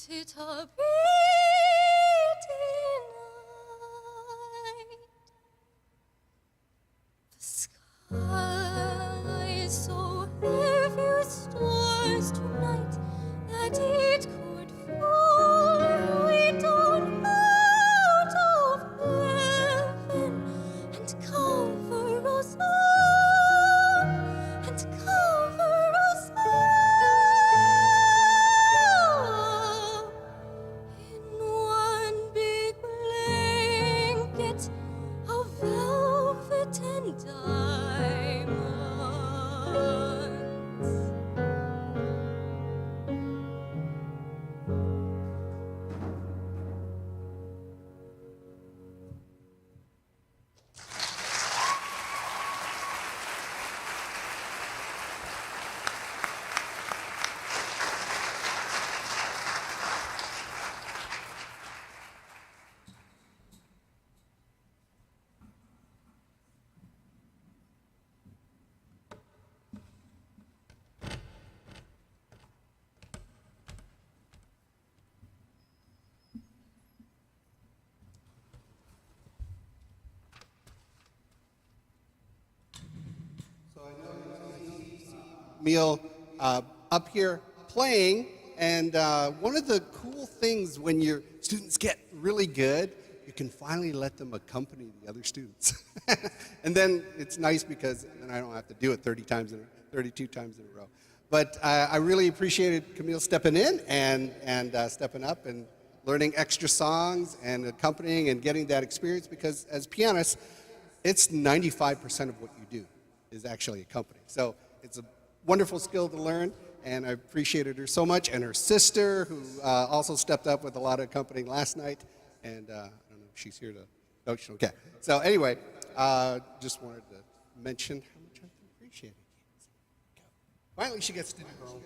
it a pretty night? The sky is so heavy with stars tonight that it could fall right down out of heaven and cover us all, and cover us all in one big blanket of velvet and diamonds. Meal up here playing, and one of the cool things when your students get really good, you can finally let them accompany the other students. And then it's nice because then I don't have to do it 32 times in a row. But I really appreciated Camille stepping in and stepping up and learning extra songs and accompanying and getting that experience, because as pianists, it's 95% of what you do is actually accompanying. So it's a wonderful skill to learn, and I appreciated her so much, and her sister, who also stepped up with a lot of accompanying last night, and I don't know if she's here to, no, she's okay. So anyway, just wanted to mention how much I appreciate it. Finally, she gets to do her own.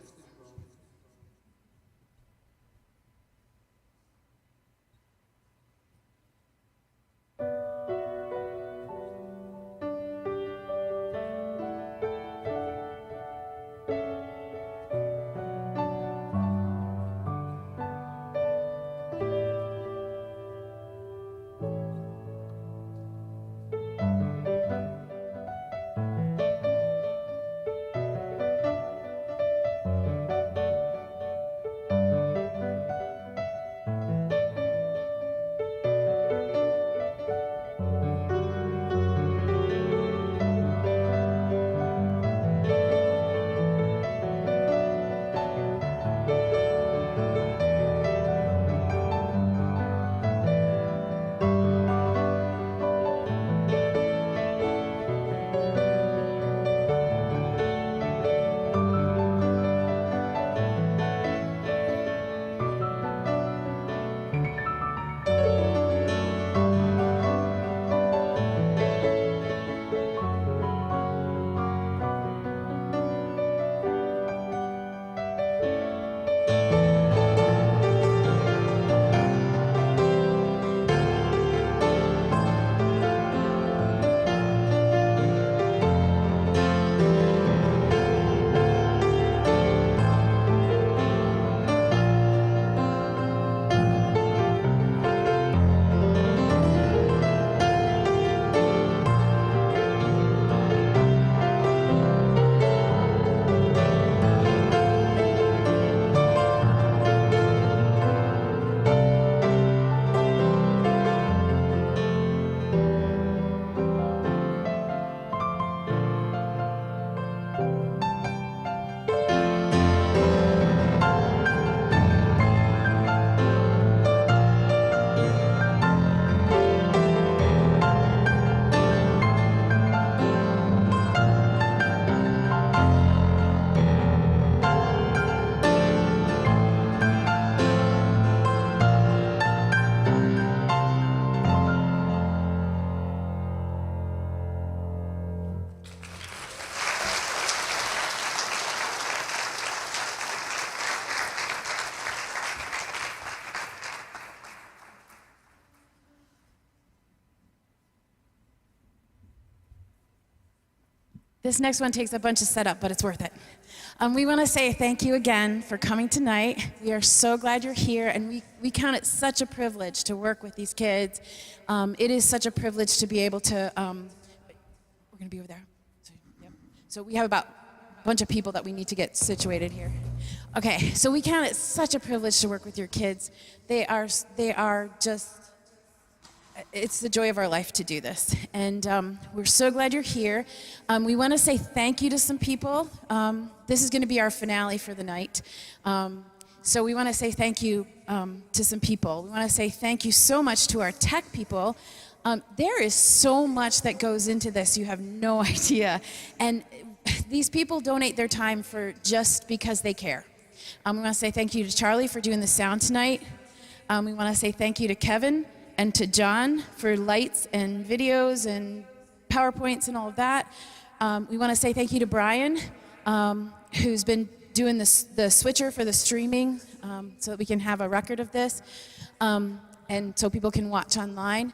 This next one takes a bunch of setup, but it's worth it. We want to say thank you again for coming tonight. We are so glad you're here, and we count it such a privilege to work with these kids. It is such a privilege to be able to, we're going to be over there. So we have about a bunch of people that we need to get situated here. Okay, so we count it such a privilege to work with your kids. They are just, it's the joy of our life to do this. And we're so glad you're here. We want to say thank you to some people. This is going to be our finale for the night. So we want to say thank you to some people. We want to say thank you so much to our tech people. There is so much that goes into this, you have no idea. And these people donate their time for just because they care. We want to say thank you to Charlie for doing the sound tonight. We want to say thank you to Kevin and to John for lights and videos and PowerPoints and all of that. We want to say thank you to Brian, who's been doing the switcher for the streaming so that we can have a record of this and so people can watch online.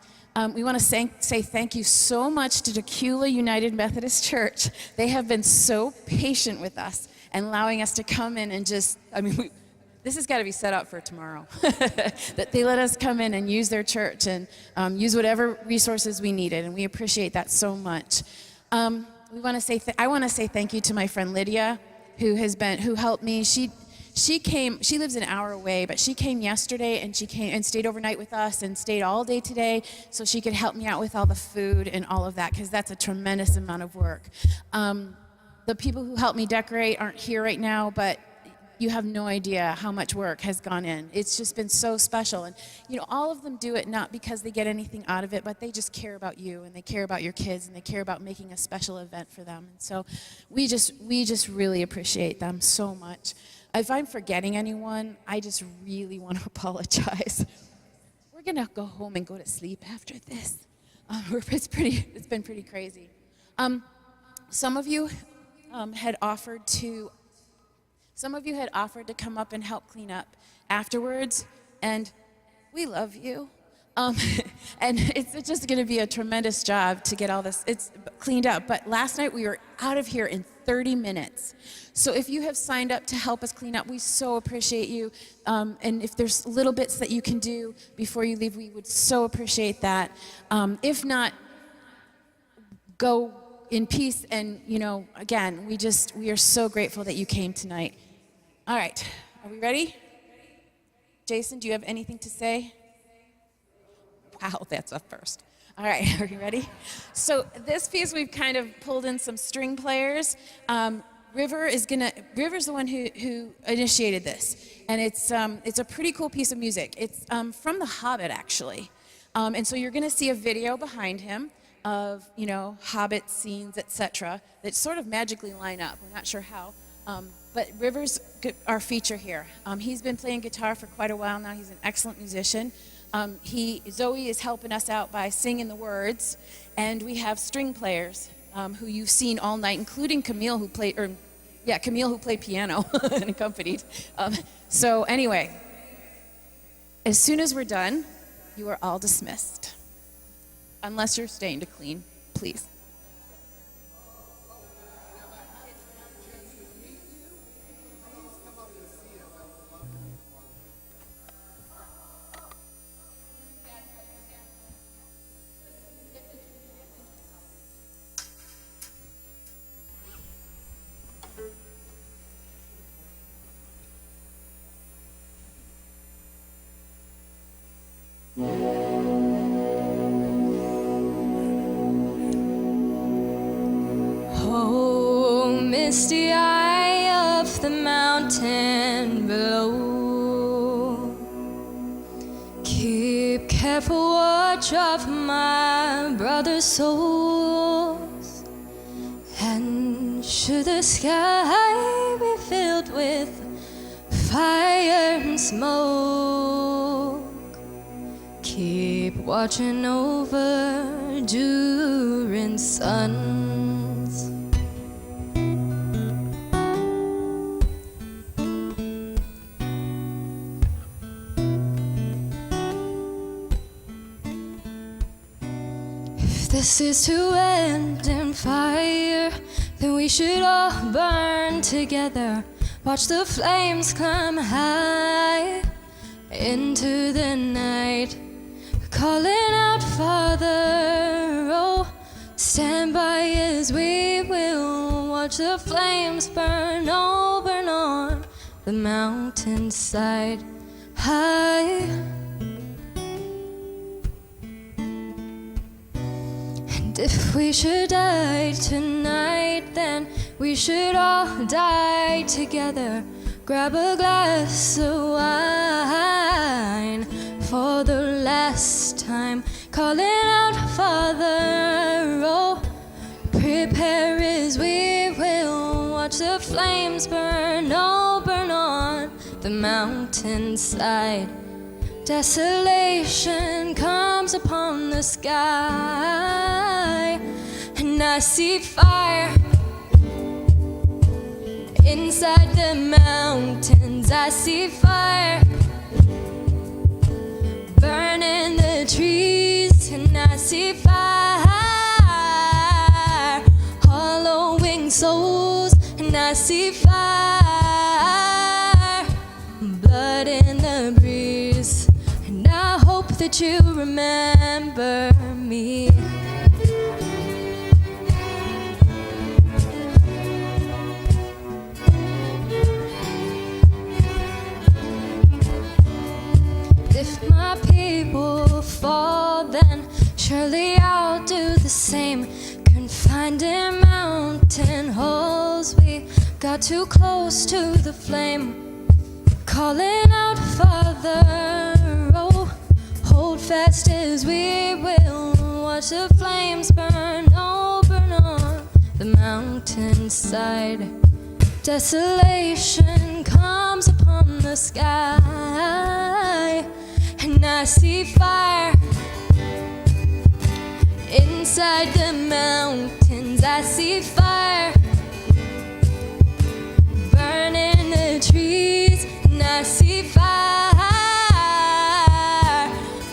We want to say thank you so much to Dacula United Methodist Church. They have been so patient with us and allowing us to come in and just, this has got to be set up for tomorrow. That they let us come in and use their church and use whatever resources we needed, and we appreciate that so much. I want to say thank you to my friend Lydia, who helped me. She lives an hour away, but she came yesterday and she came and stayed overnight with us and stayed all day today so she could help me out with all the food and all of that, because that's a tremendous amount of work. The people who helped me decorate aren't here right now, but you have no idea how much work has gone in. It's just been so special. And all of them do it not because they get anything out of it, but they just care about you and they care about your kids and they care about making a special event for them. And so we just really appreciate them so much. If I'm forgetting anyone, I just really want to apologize. We're gonna go home and go to sleep after this. It's been pretty crazy. Some of you had offered to come up and help clean up afterwards, and we love you. And it's just going to be a tremendous job to get all this cleaned up. But last night we were out of here in 30 minutes. So if you have signed up to help us clean up, we so appreciate you. And if there's little bits that you can do before you leave, we would so appreciate that. If not, go in peace. And again, we are so grateful that you came tonight. All right, are we ready? Jason, do you have anything to say? Wow, that's a first. All right, are you ready? So this piece, we've kind of pulled in some string players. River's the one who initiated this, and it's a pretty cool piece of music. It's from The Hobbit, actually, and so you're going to see a video behind him of Hobbit scenes, etc. that sort of magically line up. We're not sure how, but River's our feature here. He's been playing guitar for quite a while now. He's an excellent musician. Zoe is helping us out by singing the words, and we have string players who you've seen all night, including Camille, who played piano and accompanied. So anyway, as soon as we're done, you are all dismissed, unless you're staying to clean, please. Oh, misty eye of the mountain below, keep careful watch of my brother's souls, and should the sky be filled with fire and smoke, keep watching over during suns. If this is to end in fire, then we should all burn together. Watch the flames climb high into the night, calling out, Father, oh, stand by as we will watch the flames burn, oh, burn on the mountainside high. And if we should die tonight, then we should all die together. Grab a glass of wine for the last time, calling out, Father, oh, prepare as we will watch the flames burn, oh, burn on the mountainside. Desolation comes upon the sky, and I see fire inside the mountains. I see fire burning the trees, and I see fire hollowing souls, and I see fire, blood in the breeze, and I hope that you remember me. If my people fall, then surely I'll do the same. Confined in mountain holes, we got too close to the flame, calling out, Father, oh, hold fast as we will watch the flames burn, oh, burn on the mountainside. Desolation comes upon the sky, and I see fire inside the mountains. I see fire burning the trees, and I see fire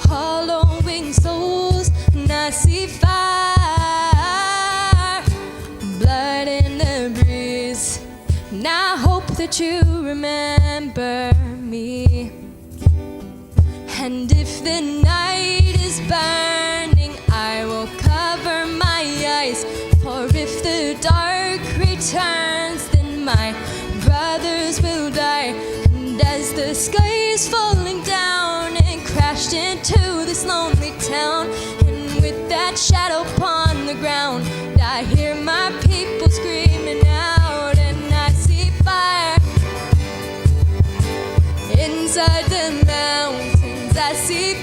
hollowing souls, and I see fire, blood in the breeze, and I hope that you remember me. And if the night is burning, I will cover my eyes, for if the dark returns, then my brothers will die. And as the sky is falling down and crashed into this lonely town, and with that shadow upon the ground, I hear my people screaming out, and I see fire inside the mountains. I see